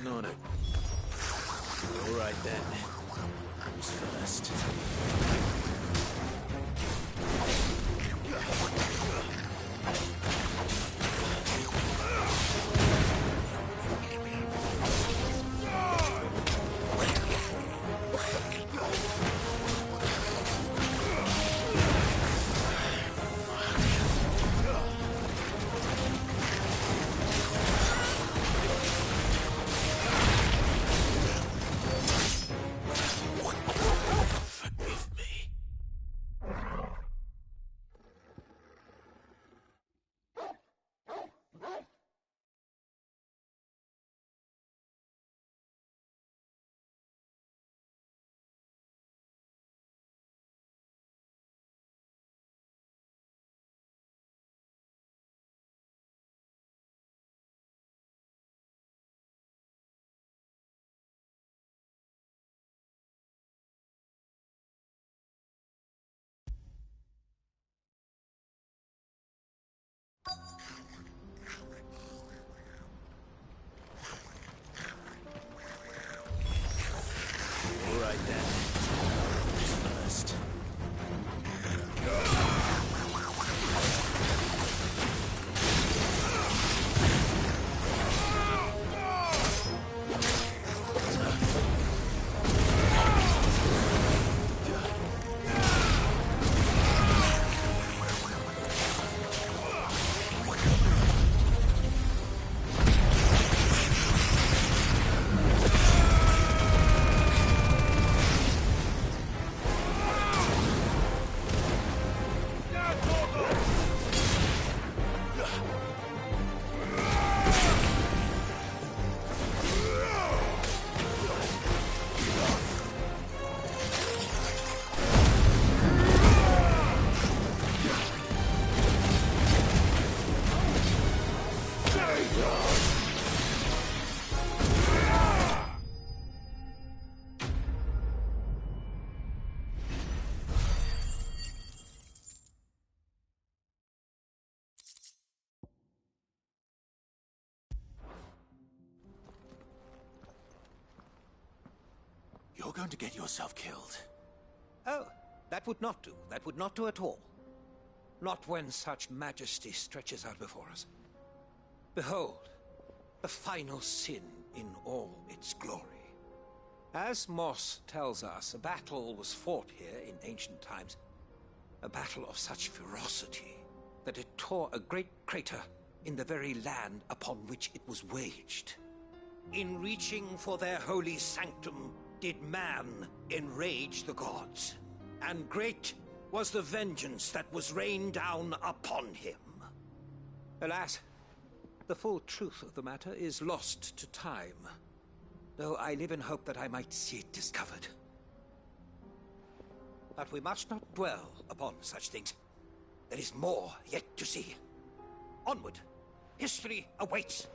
Not it. All right then. Who's first? All right then. Who's first? You're going to get yourself killed. Oh, that would not do. That would not do at all. Not when such majesty stretches out before us. Behold, the final sin in all its glory. As Moss tells us, a battle was fought here in ancient times. A battle of such ferocity that it tore a great crater in the very land upon which it was waged. In reaching for their holy sanctum, did man enrage the gods, and great was the vengeance that was rained down upon him. Alas, the full truth of the matter is lost to time, though I live in hope that I might see it discovered. But we must not dwell upon such things. There is more yet to see. Onward! History awaits!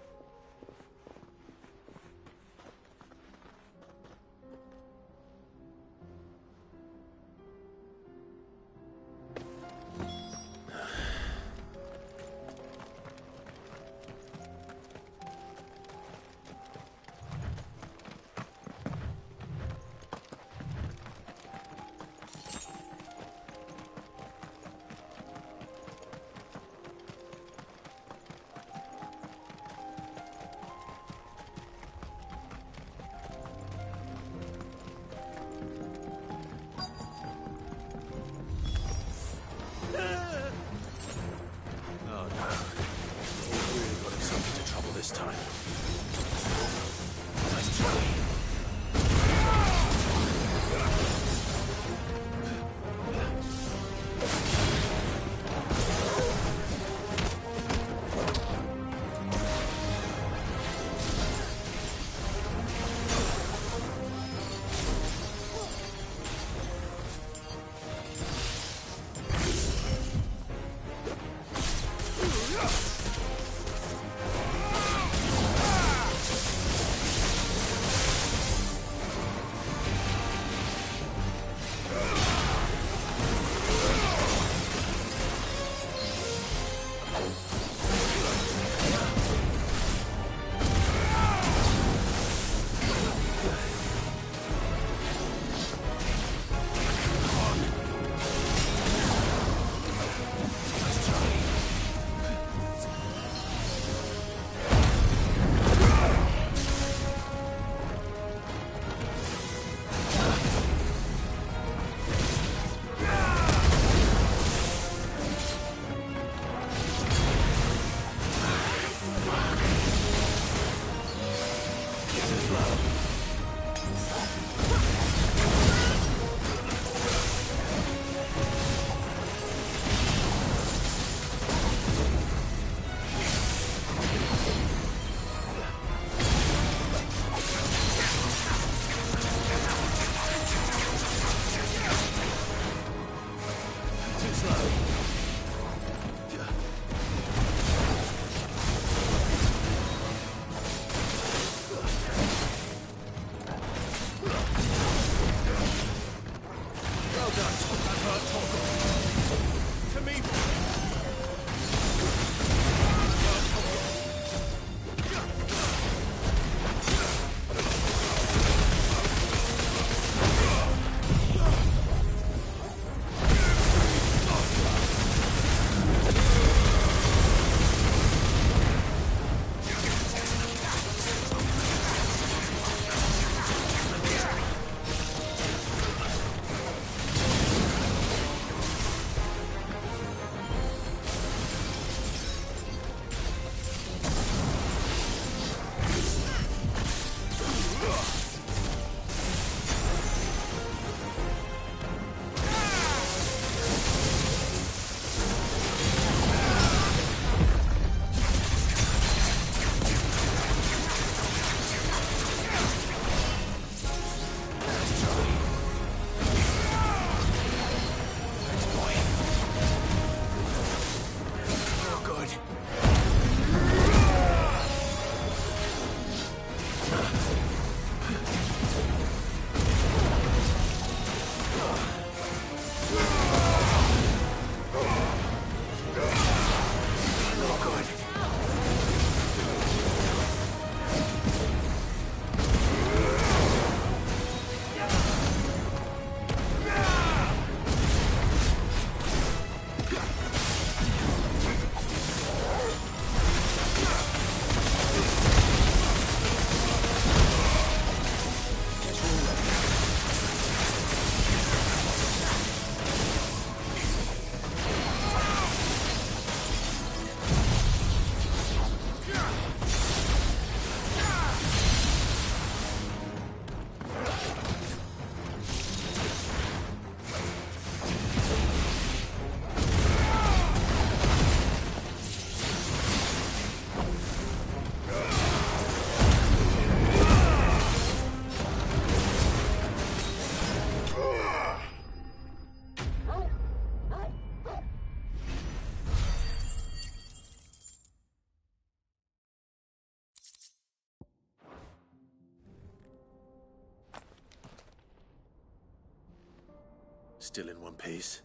Still in one piece?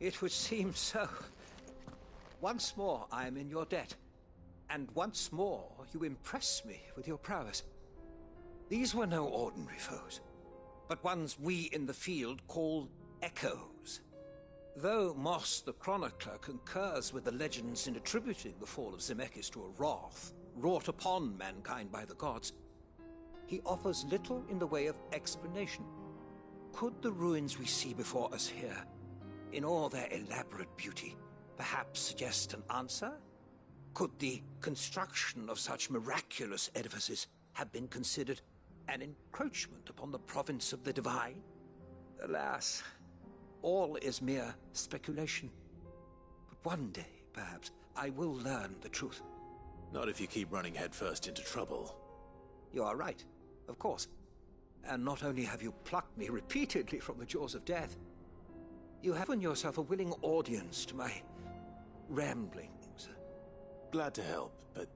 It would seem so. Once more I am in your debt. And once more you impress me with your prowess. These were no ordinary foes, but ones we in the field call echoes. Though Moss the Chronicler concurs with the legends in attributing the fall of Zemeckis to a wrath wrought upon mankind by the gods, he offers little in the way of explanation. Could the ruins we see before us here, in all their elaborate beauty, perhaps suggest an answer? Could the construction of such miraculous edifices have been considered an encroachment upon the province of the divine? Alas, all is mere speculation. But one day, perhaps, I will learn the truth. Not if you keep running headfirst into trouble. You are right, of course. And not only have you plucked me repeatedly from the jaws of death, you have in yourself a willing audience to my ramblings. Glad to help, but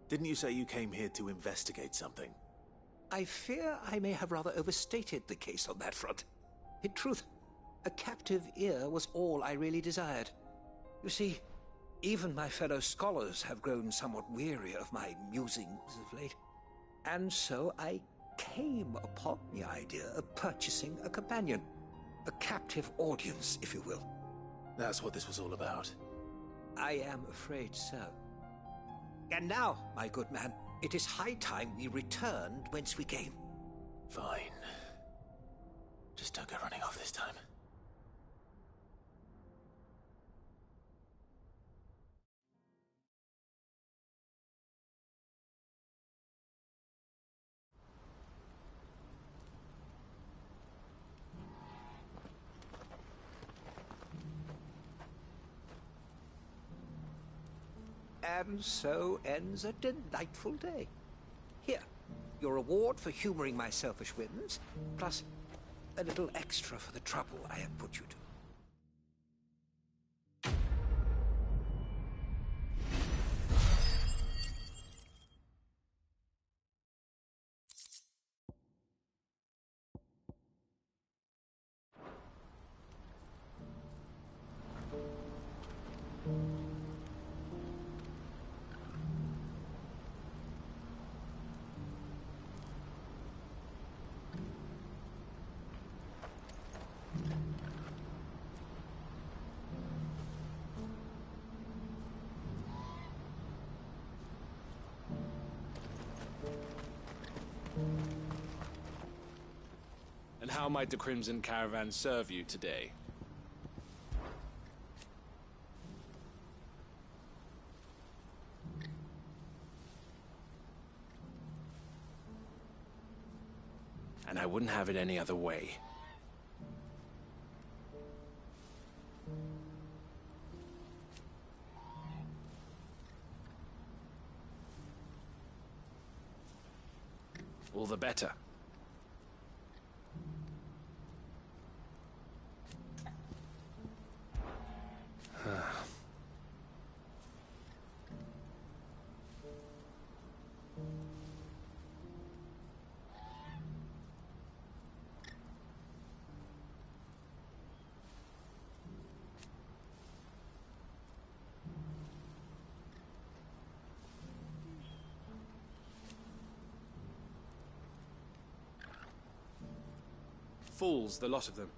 didn't you say you came here to investigate something? I fear I may have rather overstated the case on that front. In truth, a captive ear was all I really desired. You see, even my fellow scholars have grown somewhat weary of my musings of late. And so I came upon the idea of purchasing a companion. A captive audience, if you will. That's what this was all about. I am afraid so. And now, my good man, it is high time we returned whence we came. Fine. Just don't go running off this time. And so ends a delightful day. Here, your reward for humoring my selfish whims, plus a little extra for the trouble I have put you to. And how might the Crimson Caravan serve you today? And I wouldn't have it any other way. All the better. Fools, the lot of them.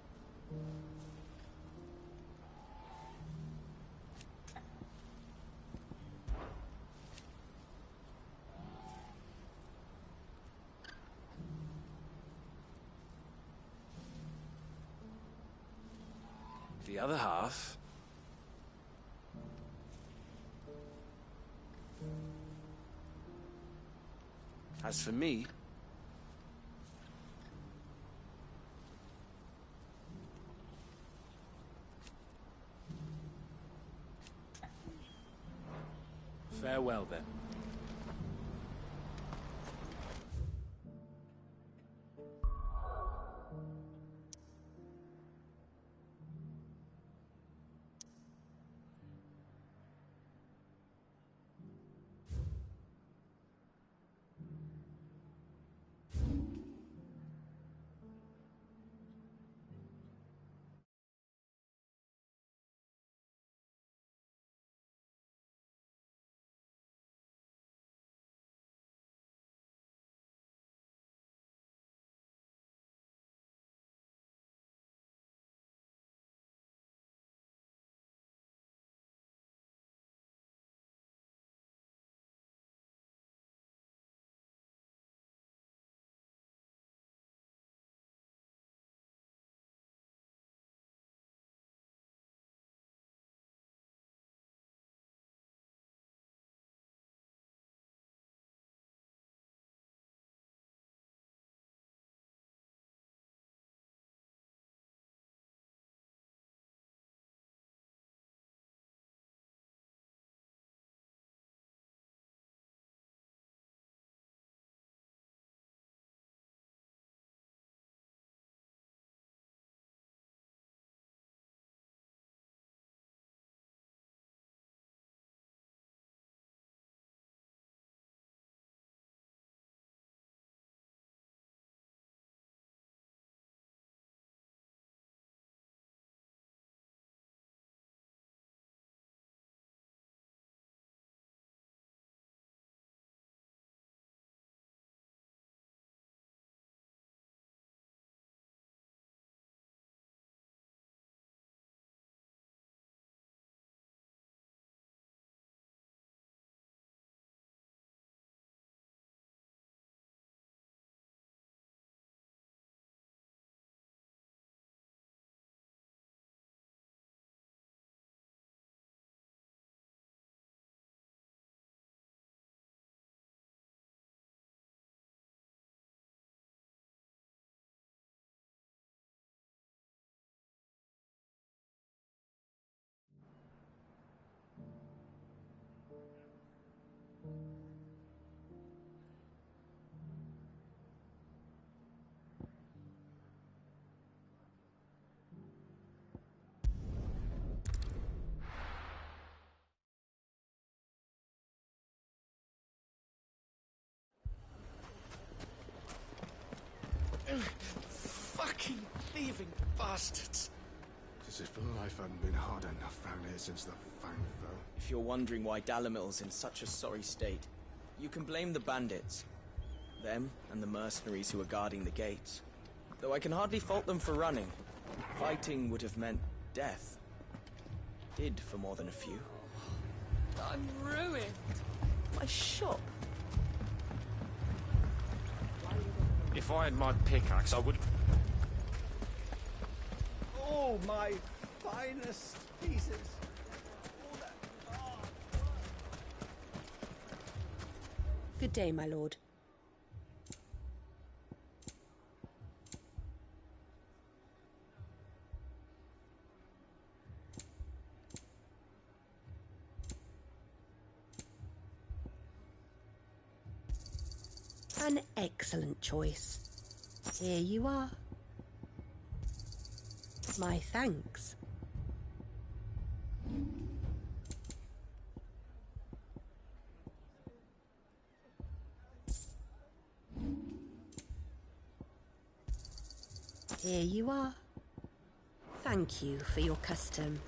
The other half... As for me... Farewell, then. Fucking thieving bastards! As if life hadn't been hard enough round here since the Fang fell. If you're wondering why Dalamil's in such a sorry state, you can blame the bandits. Them and the mercenaries who are guarding the gates. Though I can hardly fault them for running. Fighting would have meant death. Did for more than a few. I'm ruined. My shop. If I had my pickaxe, I would... All my finest pieces. Good day, my lord. An excellent choice. Here you are. My thanks. Here you are. Thank you for your custom.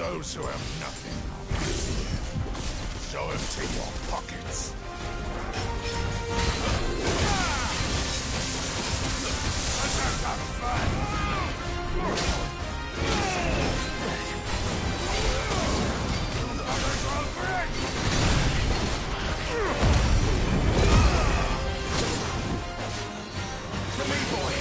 those who have nothing. So empty your pockets. Let's have some fun. Others will break. To me, boy.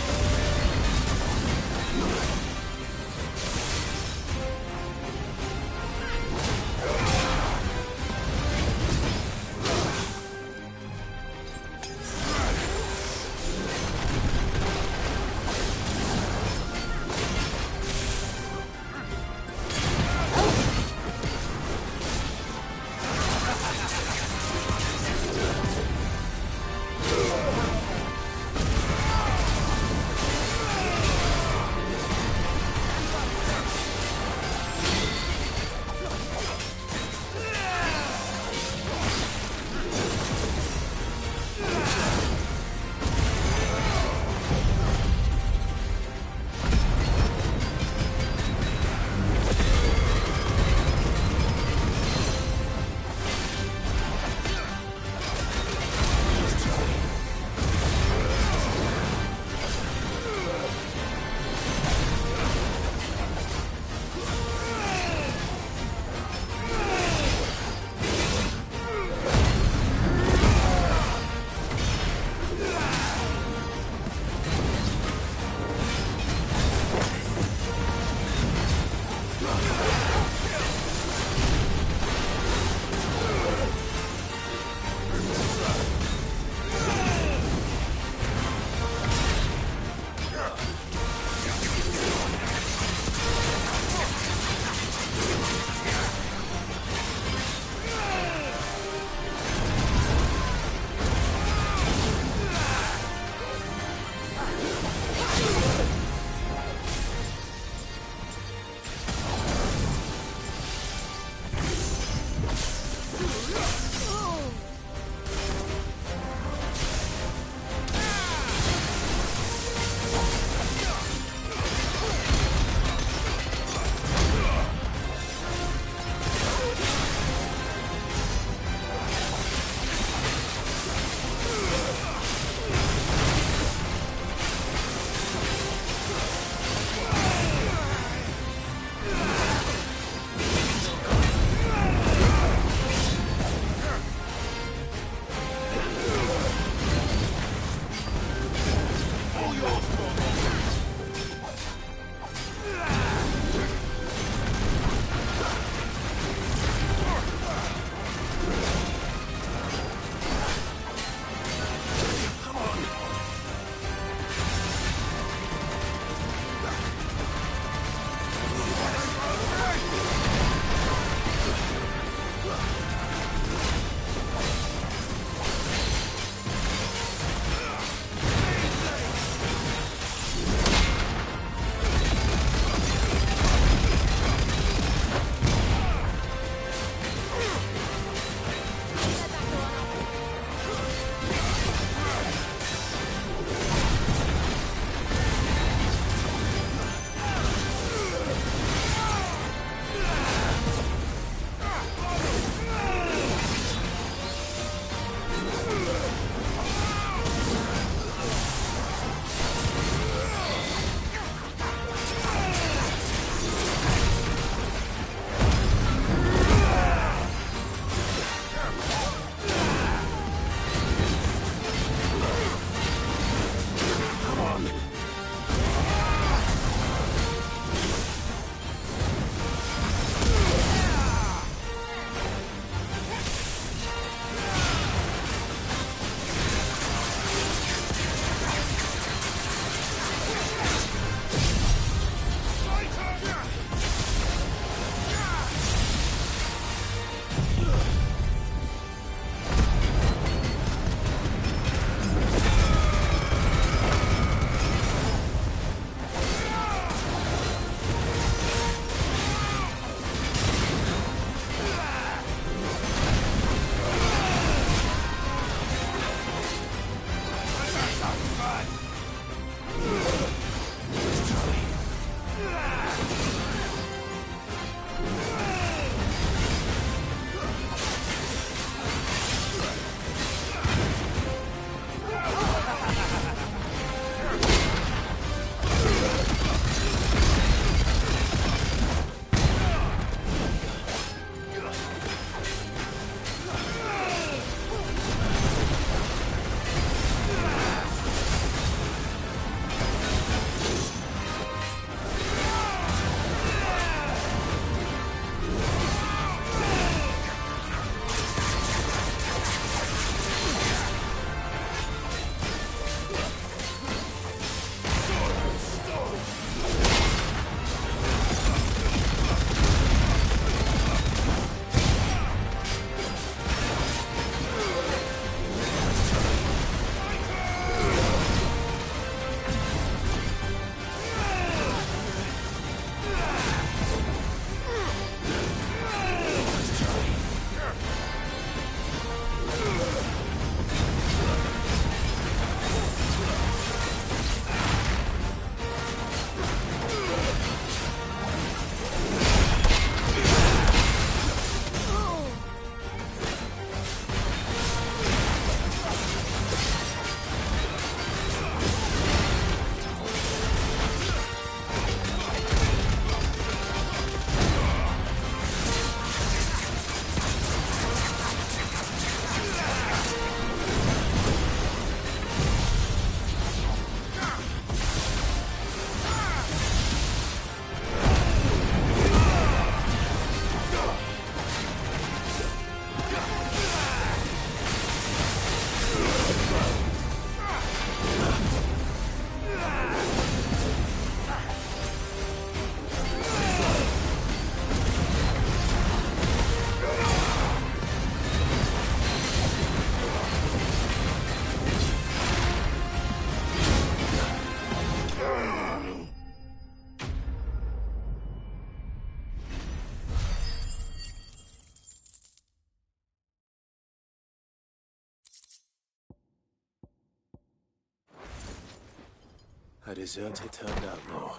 A deserter turned outlaw.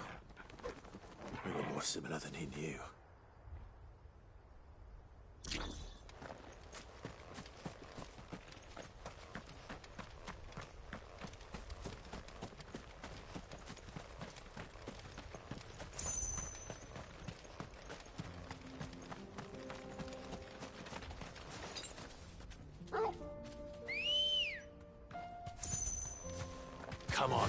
We were more similar than he knew. Come on.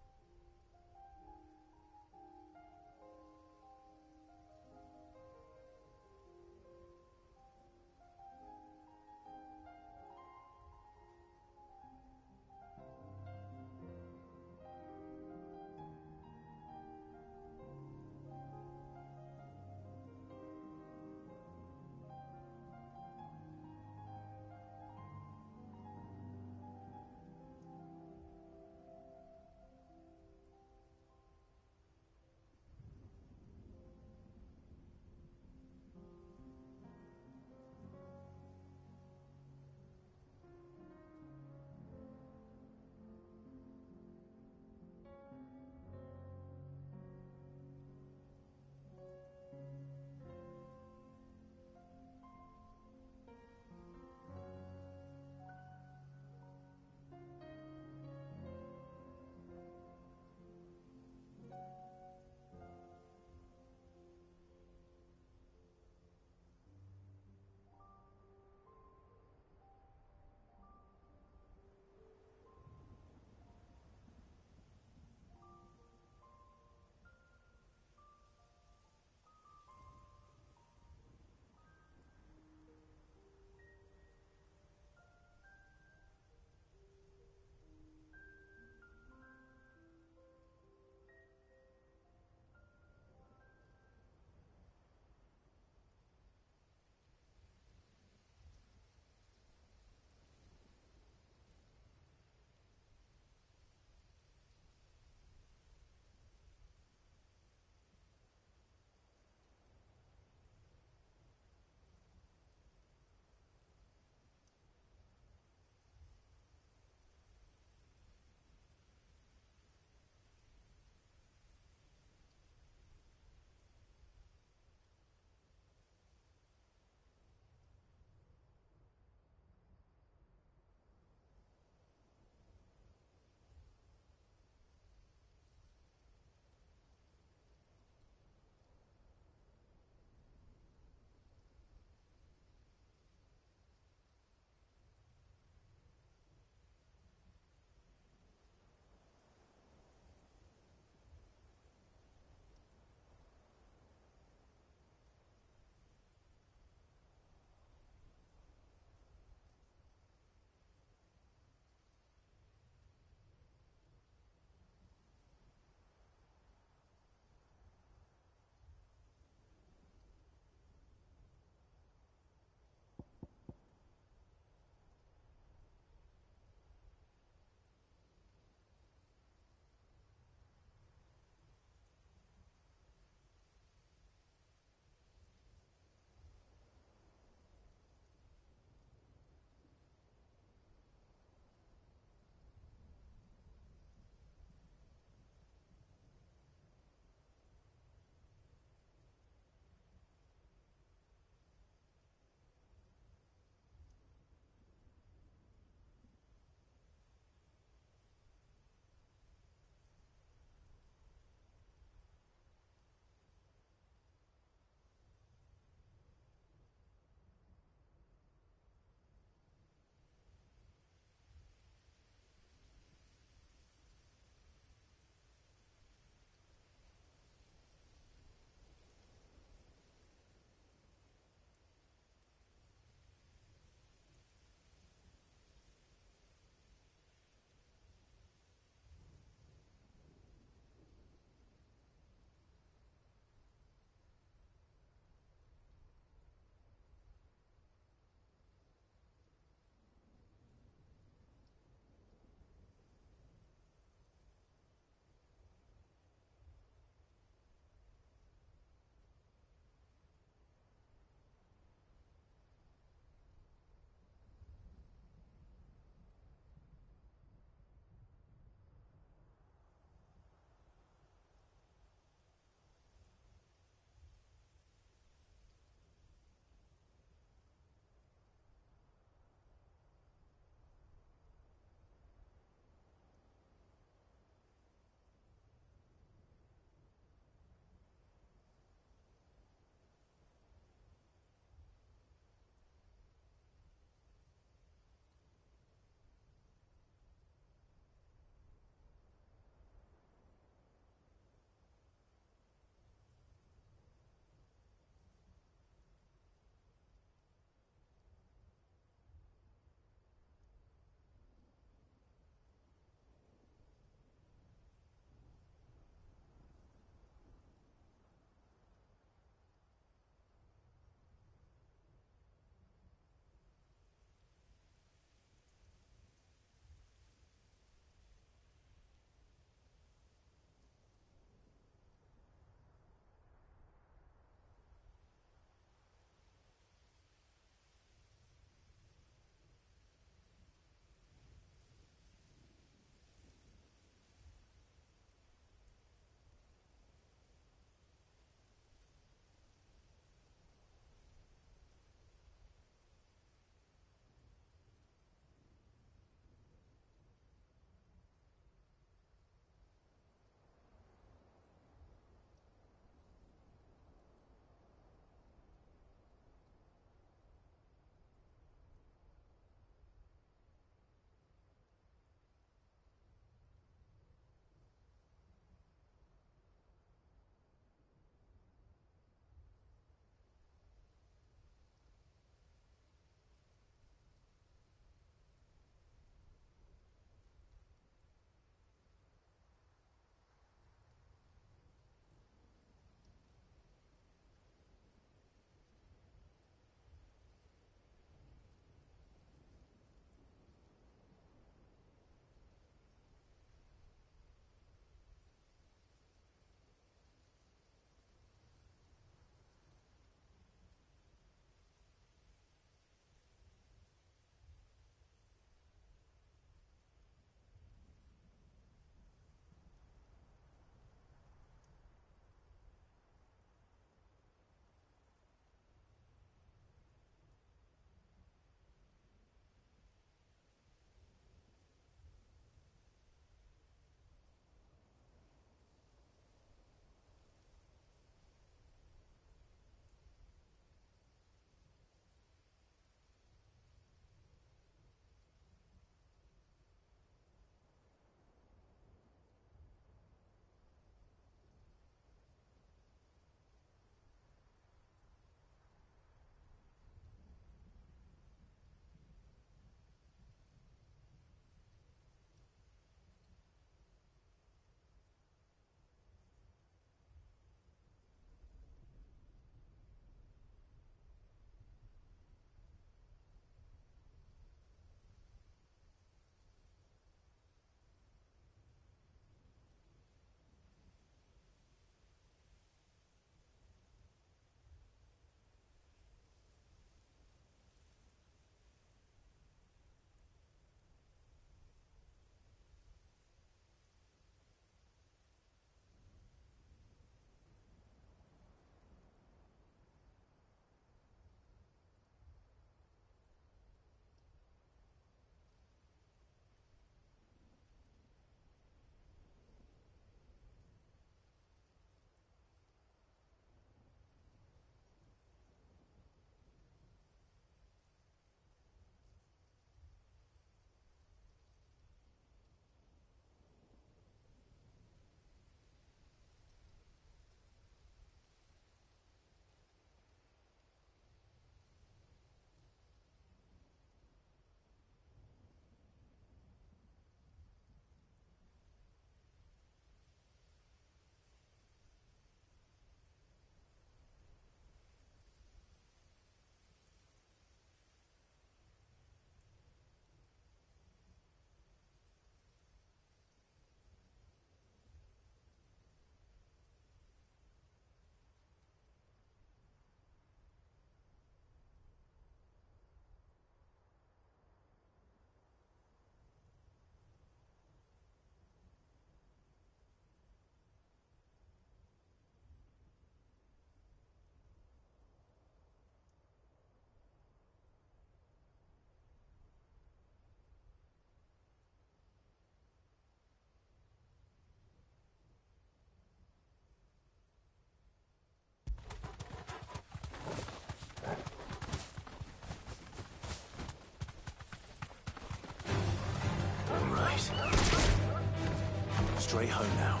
straight home now.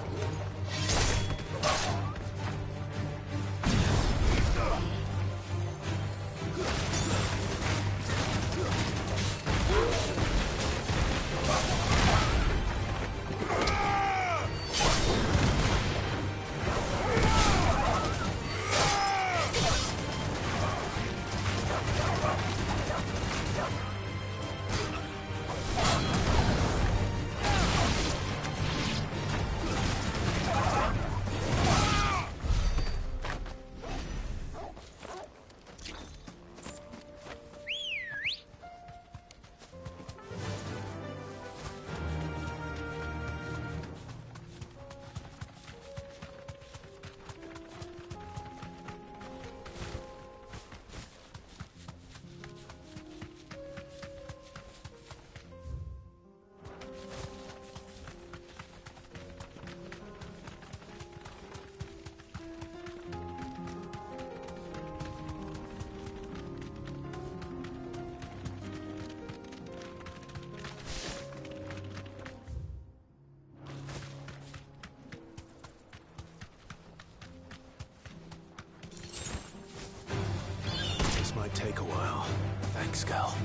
This might take a while. Thanks, Cal.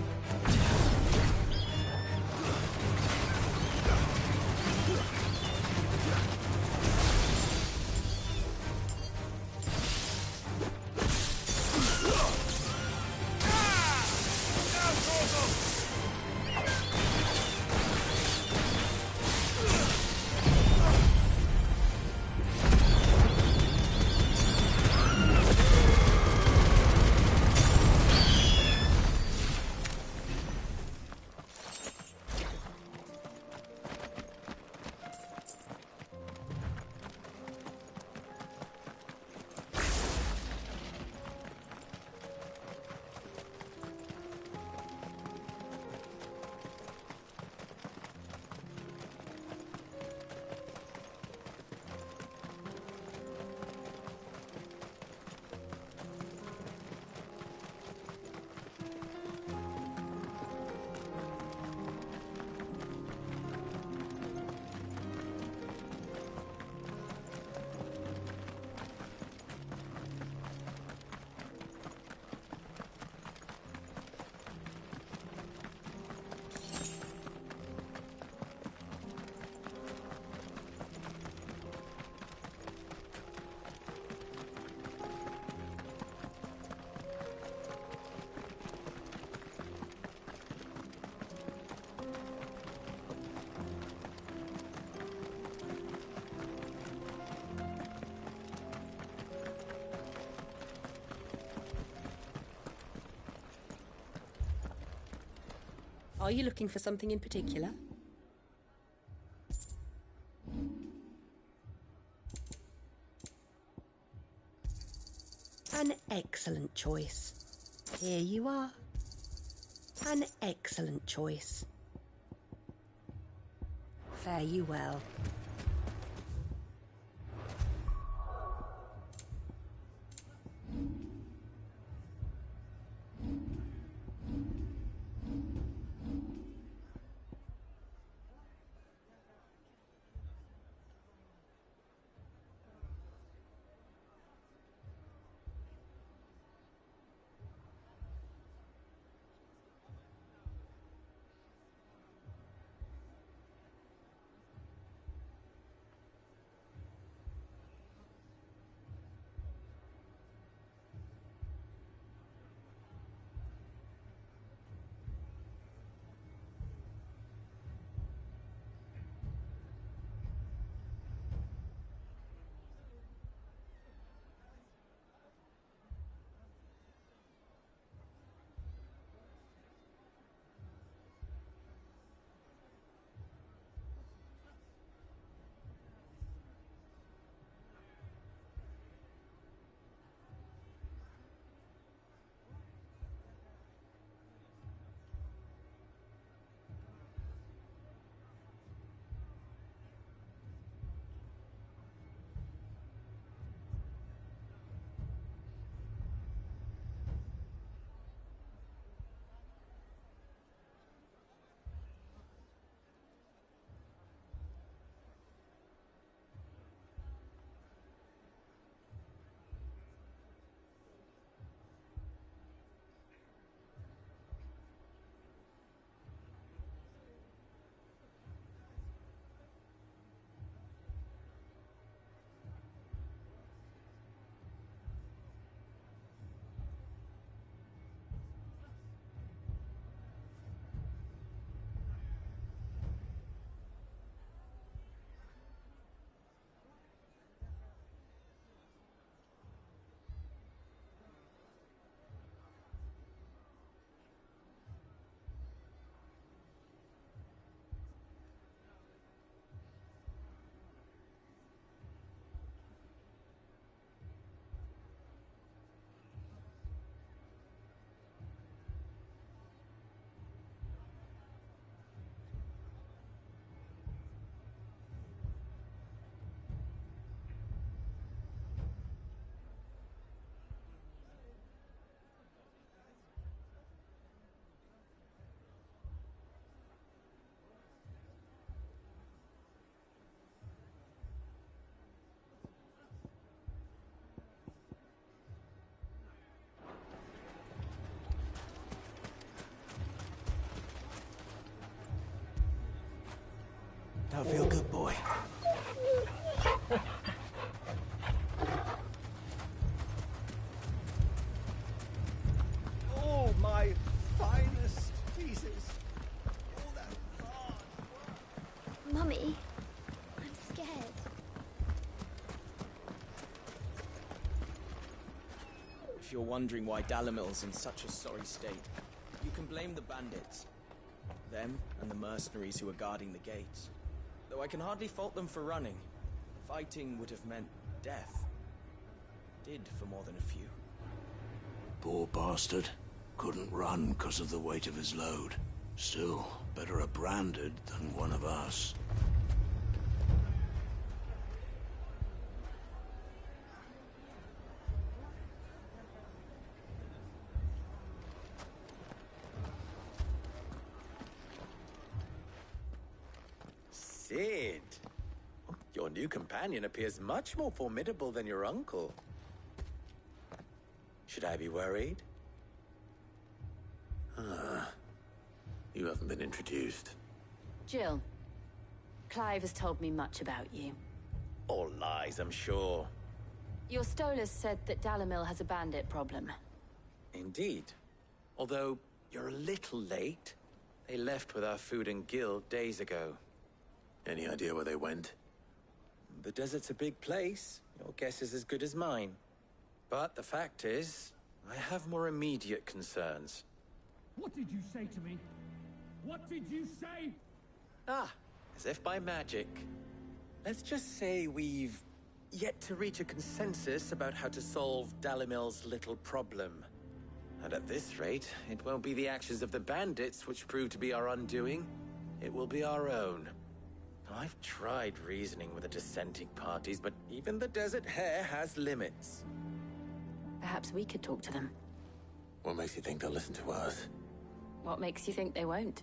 Are you looking for something in particular? An excellent choice. Here you are. An excellent choice. Fare you well. Now feel good, boy. Oh, my finest pieces. All that hard work. Mummy, I'm scared. If you're wondering why Dalamil's in such a sorry state, you can blame the bandits. Them and the mercenaries who are guarding the gates. Though I can hardly fault them for running. Fighting would have meant death. Did for more than a few. Poor bastard. Couldn't run because of the weight of his load. Still, better a branded than one of us. Sid, your new companion appears much more formidable than your uncle. Should I be worried? You haven't been introduced. Jill, Clive has told me much about you. All lies, I'm sure. Your Stolas said that Dalamil has a bandit problem. Indeed. Although, you're a little late. They left with our food and guild days ago. Any idea where they went? The desert's a big place. Your guess is as good as mine. But the fact is, I have more immediate concerns. What did you say to me? What did you say? Ah, as if by magic. Let's just say we've yet to reach a consensus about how to solve Dalamil's little problem. And at this rate, it won't be the actions of the bandits which prove to be our undoing. It will be our own. I've tried reasoning with the dissenting parties, but even the Desert Hare has limits. Perhaps we could talk to them. What makes you think they'll listen to us? What makes you think they won't?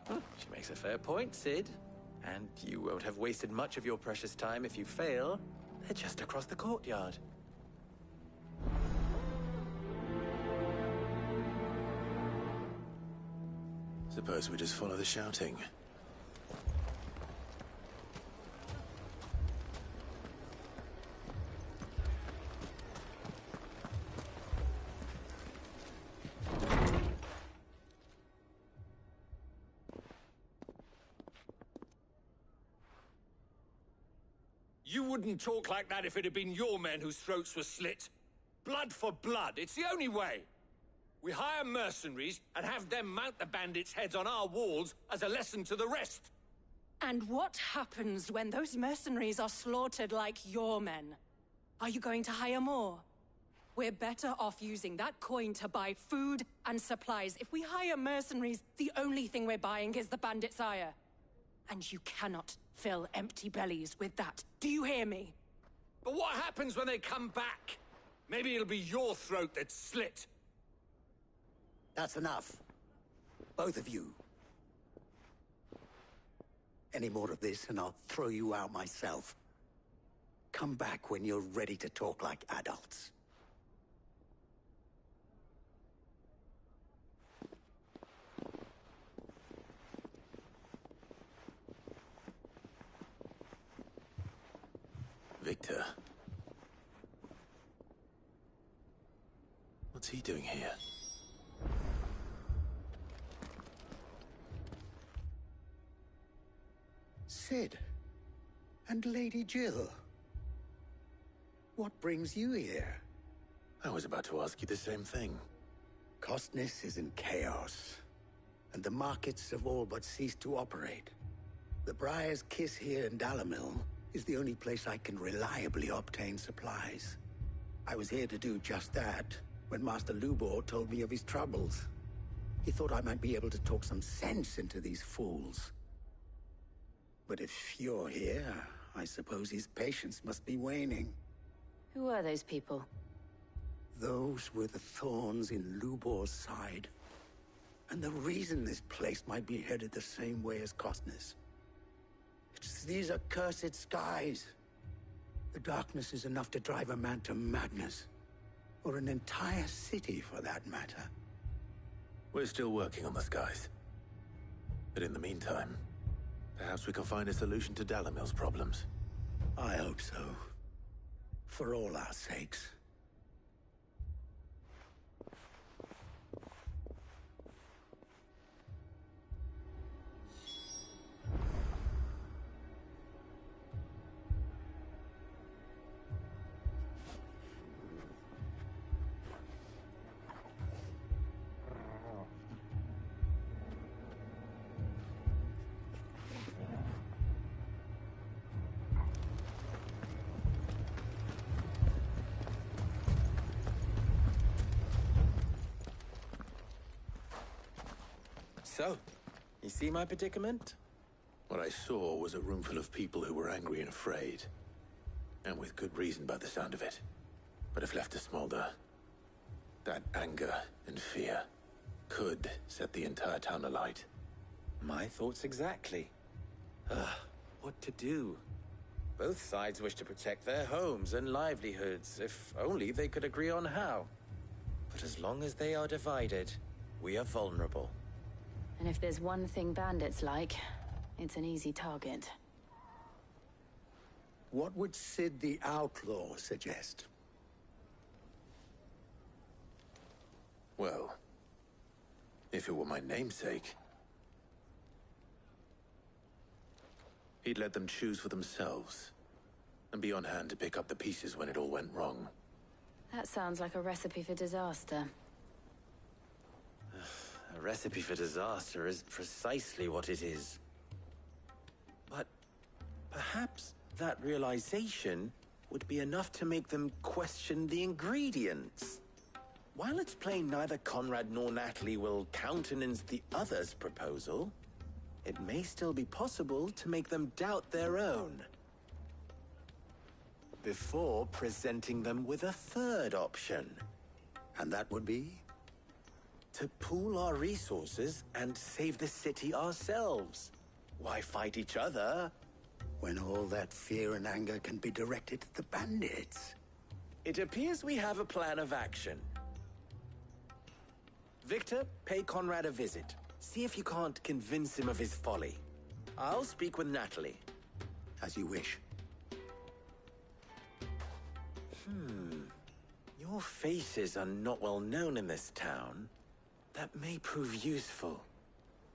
She makes a fair point, Sid. And you won't have wasted much of your precious time if you fail. They're just across the courtyard. Suppose we just follow the shouting. You wouldn't talk like that if it had been your men whose throats were slit. Blood for blood, it's the only way. We hire mercenaries and have them mount the bandits' heads on our walls as a lesson to the rest. And what happens when those mercenaries are slaughtered like your men? Are you going to hire more? We're better off using that coin to buy food and supplies. If we hire mercenaries, the only thing we're buying is the bandits' ire. And you cannot fill empty bellies with that. Do you hear me? But what happens when they come back? Maybe it'll be your throat that's slit. That's enough. Both of you. Any more of this and I'll throw you out myself. Come back when you're ready to talk like adults. Victor. What's he doing here? Sid. And Lady Jill. What brings you here? I was about to ask you the same thing. Costness is in chaos, and the markets have all but ceased to operate. The Briar's Kiss here in Dalamil is the only place I can reliably obtain supplies. I was here to do just that when Master Lubor told me of his troubles. He thought I might be able to talk some sense into these fools. But if you're here, I suppose his patience must be waning. Who are those people? Those were the thorns in Lubor's side. And the reason this place might be headed the same way as Costness. It's these accursed skies. The darkness is enough to drive a man to madness. Or an entire city, for that matter. We're still working on the skies. But in the meantime, Perhaps we can find a solution to Dalimil's problems. I hope so. For all our sakes. So, you see my predicament? What I saw was a room full of people who were angry and afraid. And with good reason by the sound of it. But if left to smolder, that anger and fear could set the entire town alight. My thoughts exactly. What to do? Both sides wish to protect their homes and livelihoods, if only they could agree on how. But as long as they are divided, we are vulnerable. And if there's one thing bandits like, it's an easy target. What would Sid the Outlaw suggest? Well, if it were my namesake, he'd let them choose for themselves and be on hand to pick up the pieces when it all went wrong. That sounds like a recipe for disaster. A recipe for disaster is precisely what it is. But perhaps that realization would be enough to make them question the ingredients. While it's plain neither Conrad nor Natalie will countenance the other's proposal, it may still be possible to make them doubt their own. Before presenting them with a third option. And that would be? To pool our resources and save the city ourselves. Why fight each other? When all that fear and anger can be directed at the bandits. It appears we have a plan of action. Victor, pay Conrad a visit. See if you can't convince him of his folly. I'll speak with Natalie. As you wish. Your faces are not well known in this town. That may prove useful.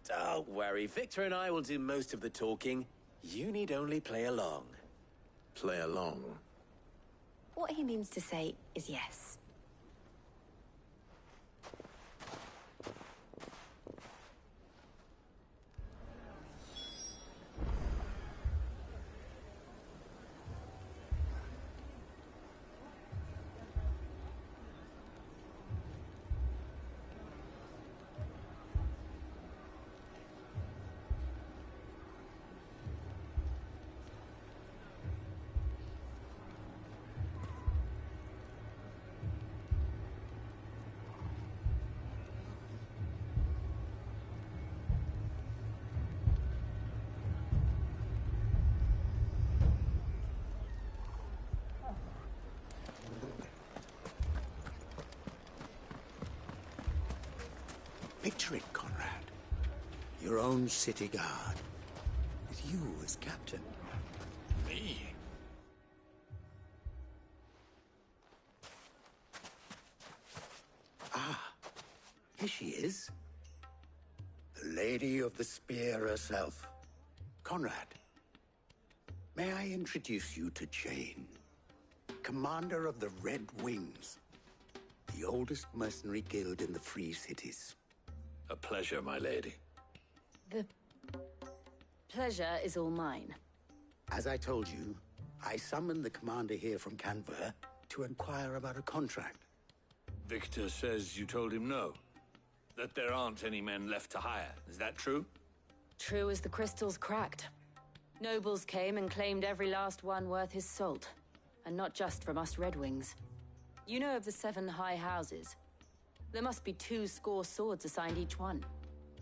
Don't worry, Victor and I will do most of the talking. You need only play along. Play along? What he means to say is yes. Picture it, Conrad. Your own city guard. With you as captain. Me? Ah, here she is. The Lady of the Spear herself. Conrad, may I introduce you to Jane, commander of the Red Wings, the oldest mercenary guild in the Free Cities. A pleasure, my lady. The pleasure is all mine. As I told you, I summoned the commander here from Canver to inquire about a contract. Victor says you told him no. That there aren't any men left to hire. Is that true? True as the crystals cracked. Nobles came and claimed every last one worth his salt. And not just from us Red Wings. You know of the 7 high houses. There must be 200 swords assigned each one.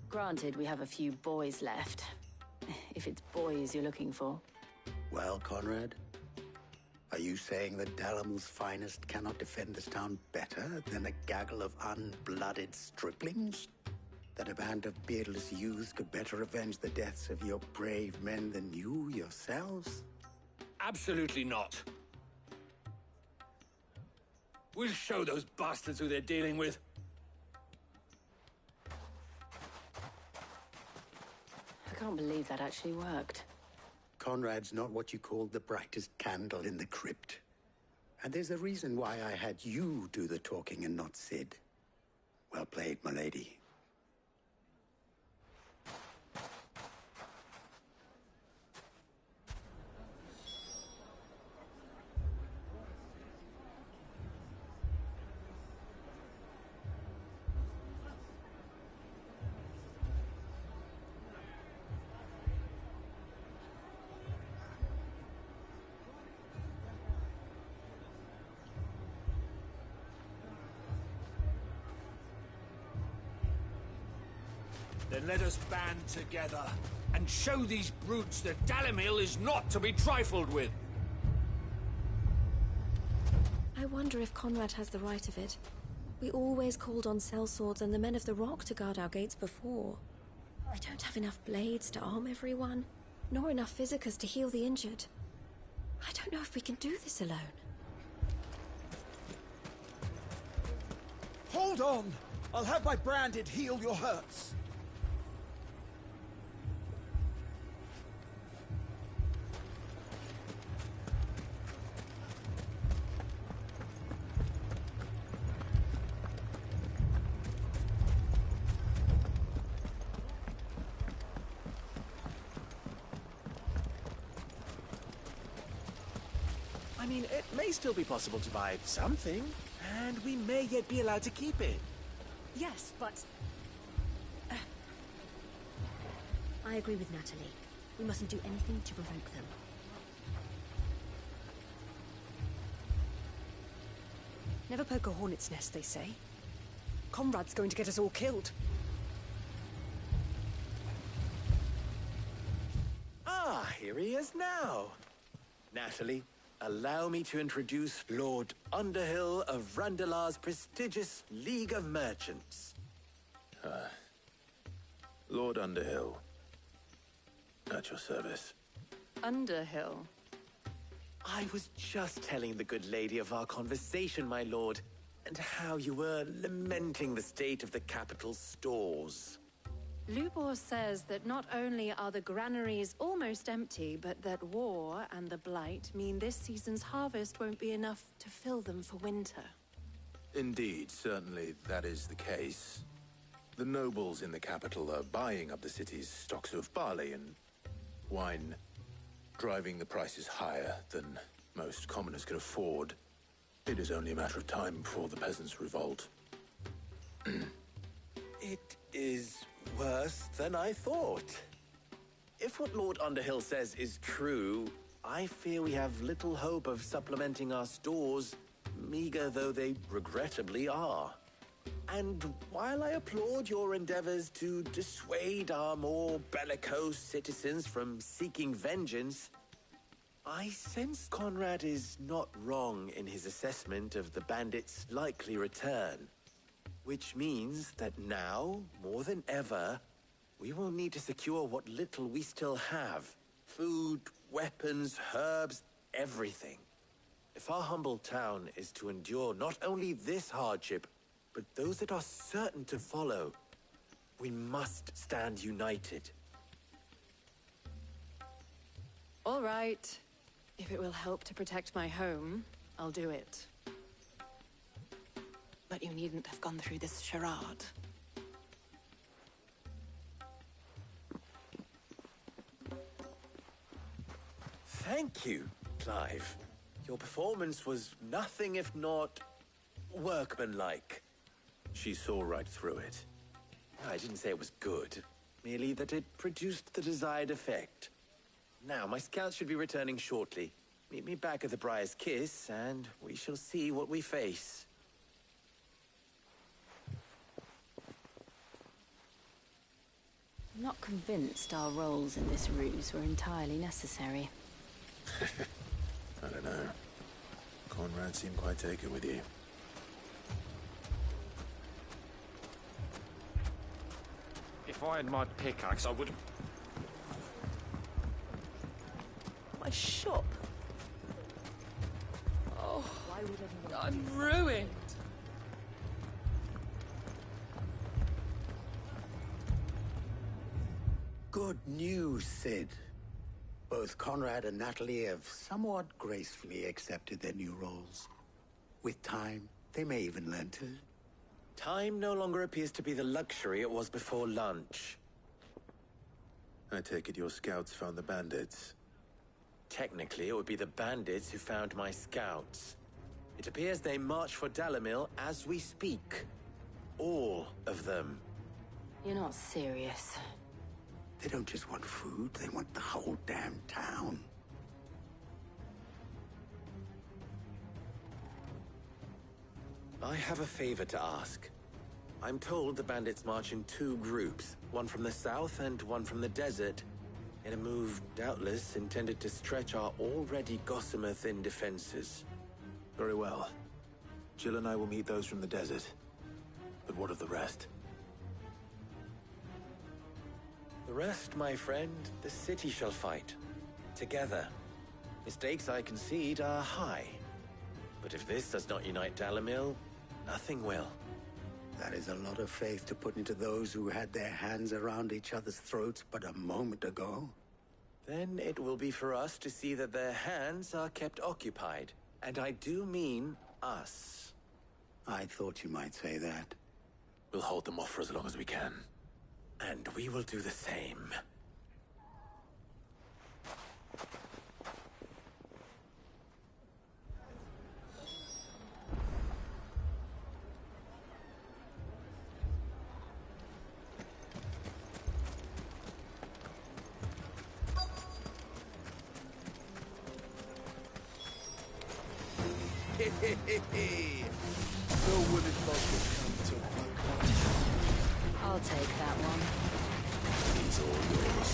Granted, we have a few boys left. If it's boys you're looking for. Well, Conrad, are you saying that Dalimil's finest cannot defend this town better than a gaggle of unblooded striplings? That a band of beardless youths could better avenge the deaths of your brave men than you yourselves? Absolutely not. We'll show those bastards who they're dealing with. I can't believe that actually worked. Conrad's not what you call the brightest candle in the crypt. And there's a reason why I had you do the talking and not Sid. Well played, my lady. Then let us band together and show these brutes that Dalimil is not to be trifled with. I wonder if Conrad has the right of it. We always called on sellswords and the men of the Rock to guard our gates before. We don't have enough blades to arm everyone, nor enough physicers to heal the injured. I don't know if we can do this alone. Hold on! I'll have my branded heal your hurts. I mean, it may still be possible to buy something, and we may yet be allowed to keep it. Yes, but... I agree with Natalie. We mustn't do anything to provoke them. Never poke a hornet's nest, they say. Conrad's going to get us all killed. Ah, here he is now. Natalie, allow me to introduce Lord Underhill of Randalar's prestigious League of Merchants. Lord Underhill. At your service. Underhill? I was just telling the good lady of our conversation, my lord, and how you were lamenting the state of the capital's stores. Lubor says that not only are the granaries almost empty, but that war and the Blight mean this season's harvest won't be enough to fill them for winter. Indeed, certainly that is the case. The nobles in the capital are buying up the city's stocks of barley and wine, driving the prices higher than most commoners can afford. It is only a matter of time before the peasants revolt. It is worse than I thought. If what Lord Underhill says is true, I fear we have little hope of supplementing our stores, meager though they regrettably are. And while I applaud your endeavors to dissuade our more bellicose citizens from seeking vengeance, I sense Conrad is not wrong in his assessment of the bandits' likely return. Which means that now, more than ever, we will need to secure what little we still have. Food, weapons, herbs, everything. If our humble town is to endure not only this hardship, but those that are certain to follow, we must stand united. All right. If it will help to protect my home, I'll do it. But you needn't have gone through this charade. Thank you, Clive. Your performance was nothing if not workmanlike. She saw right through it. I didn't say it was good, merely that it produced the desired effect. Now, my scouts should be returning shortly. Meet me back at the Briar's Kiss, and we shall see what we face. I'm not convinced our roles in this ruse were entirely necessary. I don't know. Conrad seemed quite taken with you. I had my pickaxe, I would have... My shop. Oh, I'm ruined. Good news, Sid. Both Conrad and Natalie have somewhat gracefully accepted their new roles. With time, they may even learn to... Time no longer appears to be the luxury it was before lunch. I take it your scouts found the bandits. Technically, it would be the bandits who found my scouts. It appears they march for Dalimil as we speak. All of them. You're not serious. They don't just want food, they want the whole damn town. I have a favor to ask. I'm told the bandits march in 2 groups, one from the south and one from the desert, in a move doubtless intended to stretch our already gossamer-thin defenses. Very well. Jill and I will meet those from the desert. But what of the rest? The rest, my friend, the city shall fight. Together. Mistakes, I concede, are high. But if this does not unite Dalimil, nothing will. That is a lot of faith to put into those who had their hands around each other's throats but a moment ago. Then it will be for us to see that their hands are kept occupied. And I do mean us. I thought you might say that. We'll hold them off for as long as we can. And we will do the same. No one is not to come to my party. I'll take that one. He's all yours.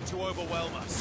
To overwhelm us.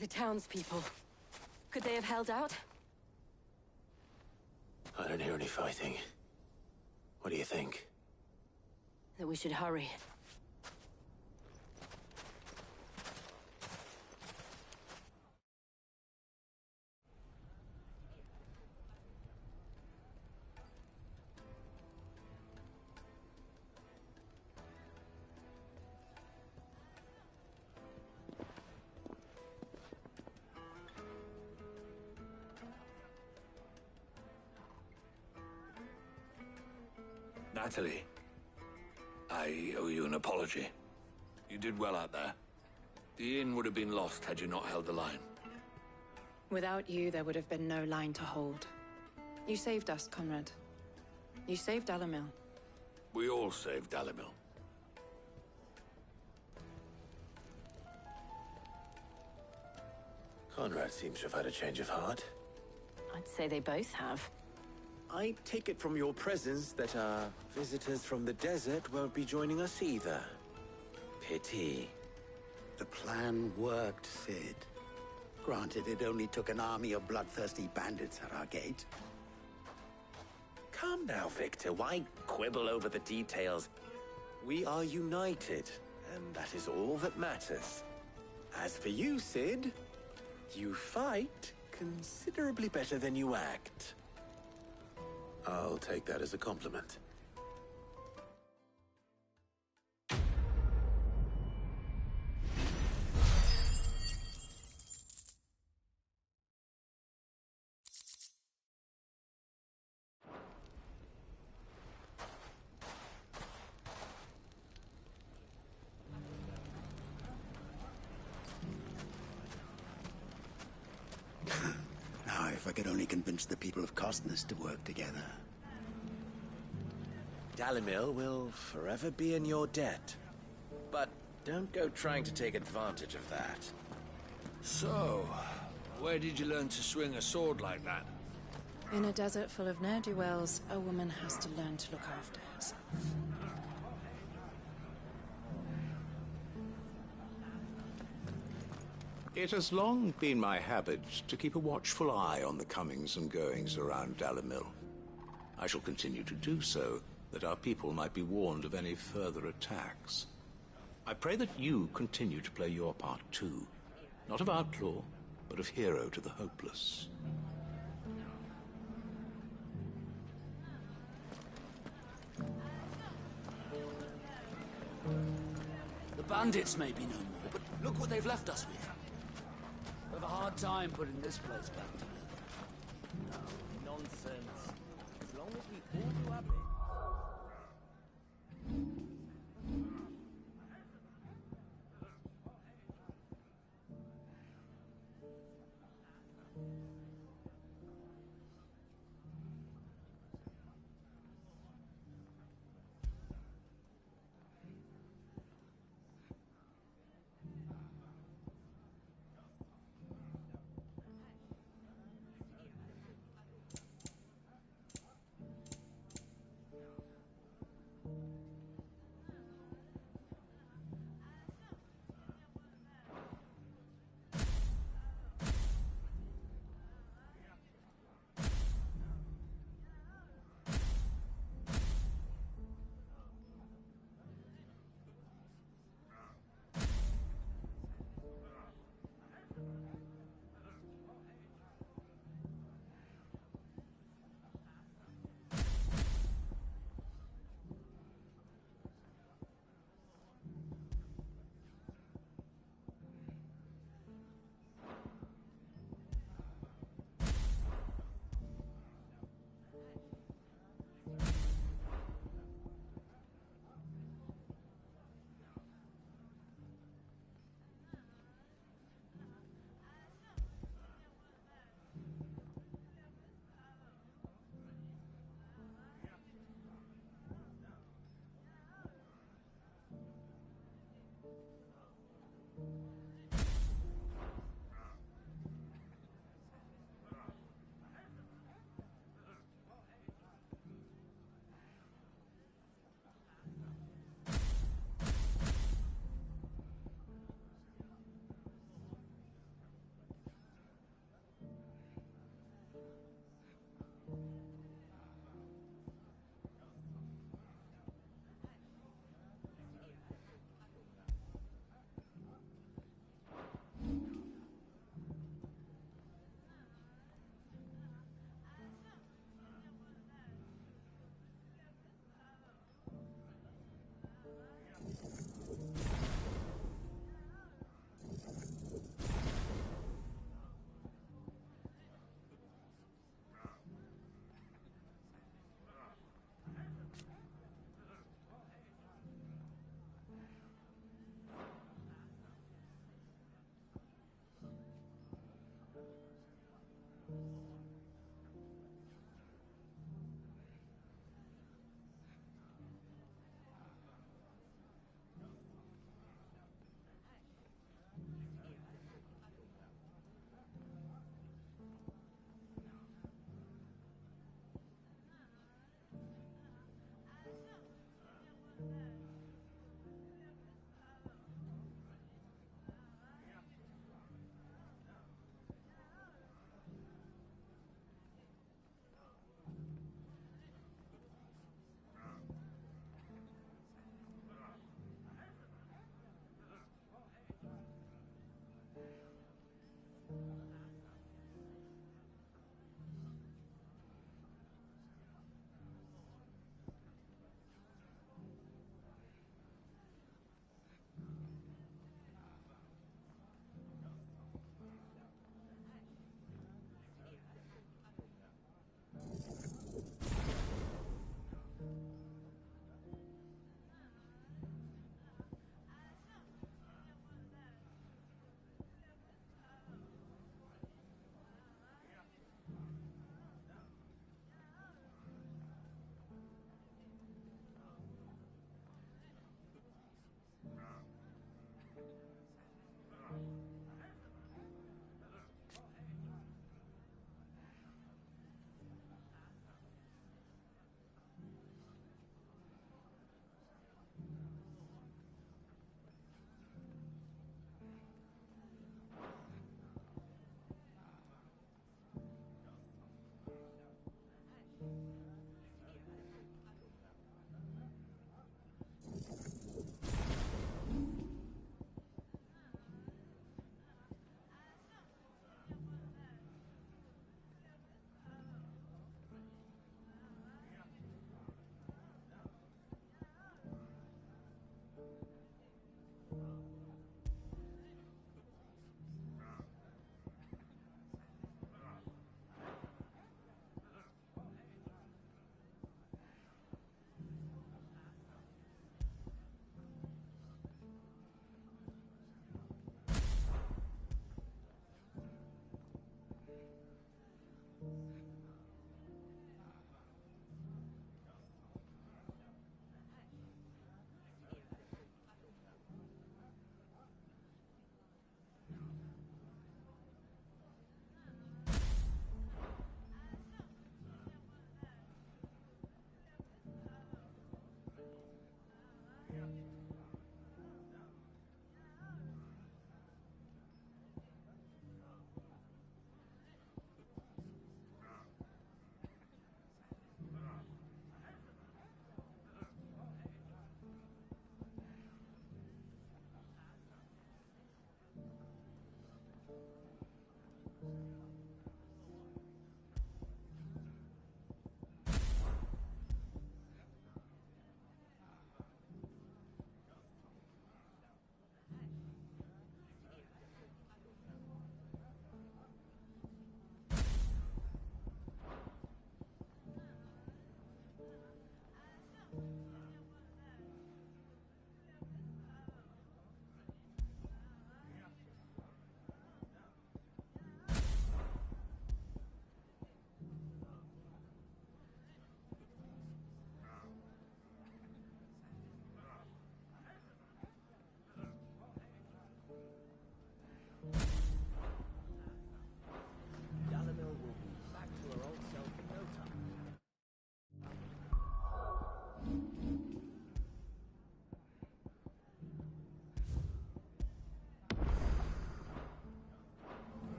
The townspeople. Could they have held out? I don't hear any fighting. What do you think? That we should hurry. Natalie, I owe you an apology. You did well out there. The inn would have been lost had you not held the line. Without you, there would have been no line to hold. You saved us, Conrad. You saved Dalimil. We all saved Dalimil. Conrad seems to have had a change of heart. I'd say they both have. I take it from your presence that our visitors from the desert won't be joining us either. Pity. The plan worked, Sid. Granted, it only took an army of bloodthirsty bandits at our gate. Calm now, Victor. Why quibble over the details? We are united, and that is all that matters. As for you, Sid, you fight considerably better than you act. I'll take that as a compliment. Now, if I could only convince the people of Costness to work together. Dalimil will forever be in your debt. But don't go trying to take advantage of that. So, where did you learn to swing a sword like that? In a desert full of ne'er-do-wells, a woman has to learn to look after herself. It has long been my habit to keep a watchful eye on the comings and goings around Dalimil. I shall continue to do so, that our people might be warned of any further attacks. I pray that you continue to play your part too, not of outlaw, but of hero to the hopeless. The bandits may be no more, but look what they've left us with. We have a hard time putting this place back together. Nonsense. As long as we all do our bit.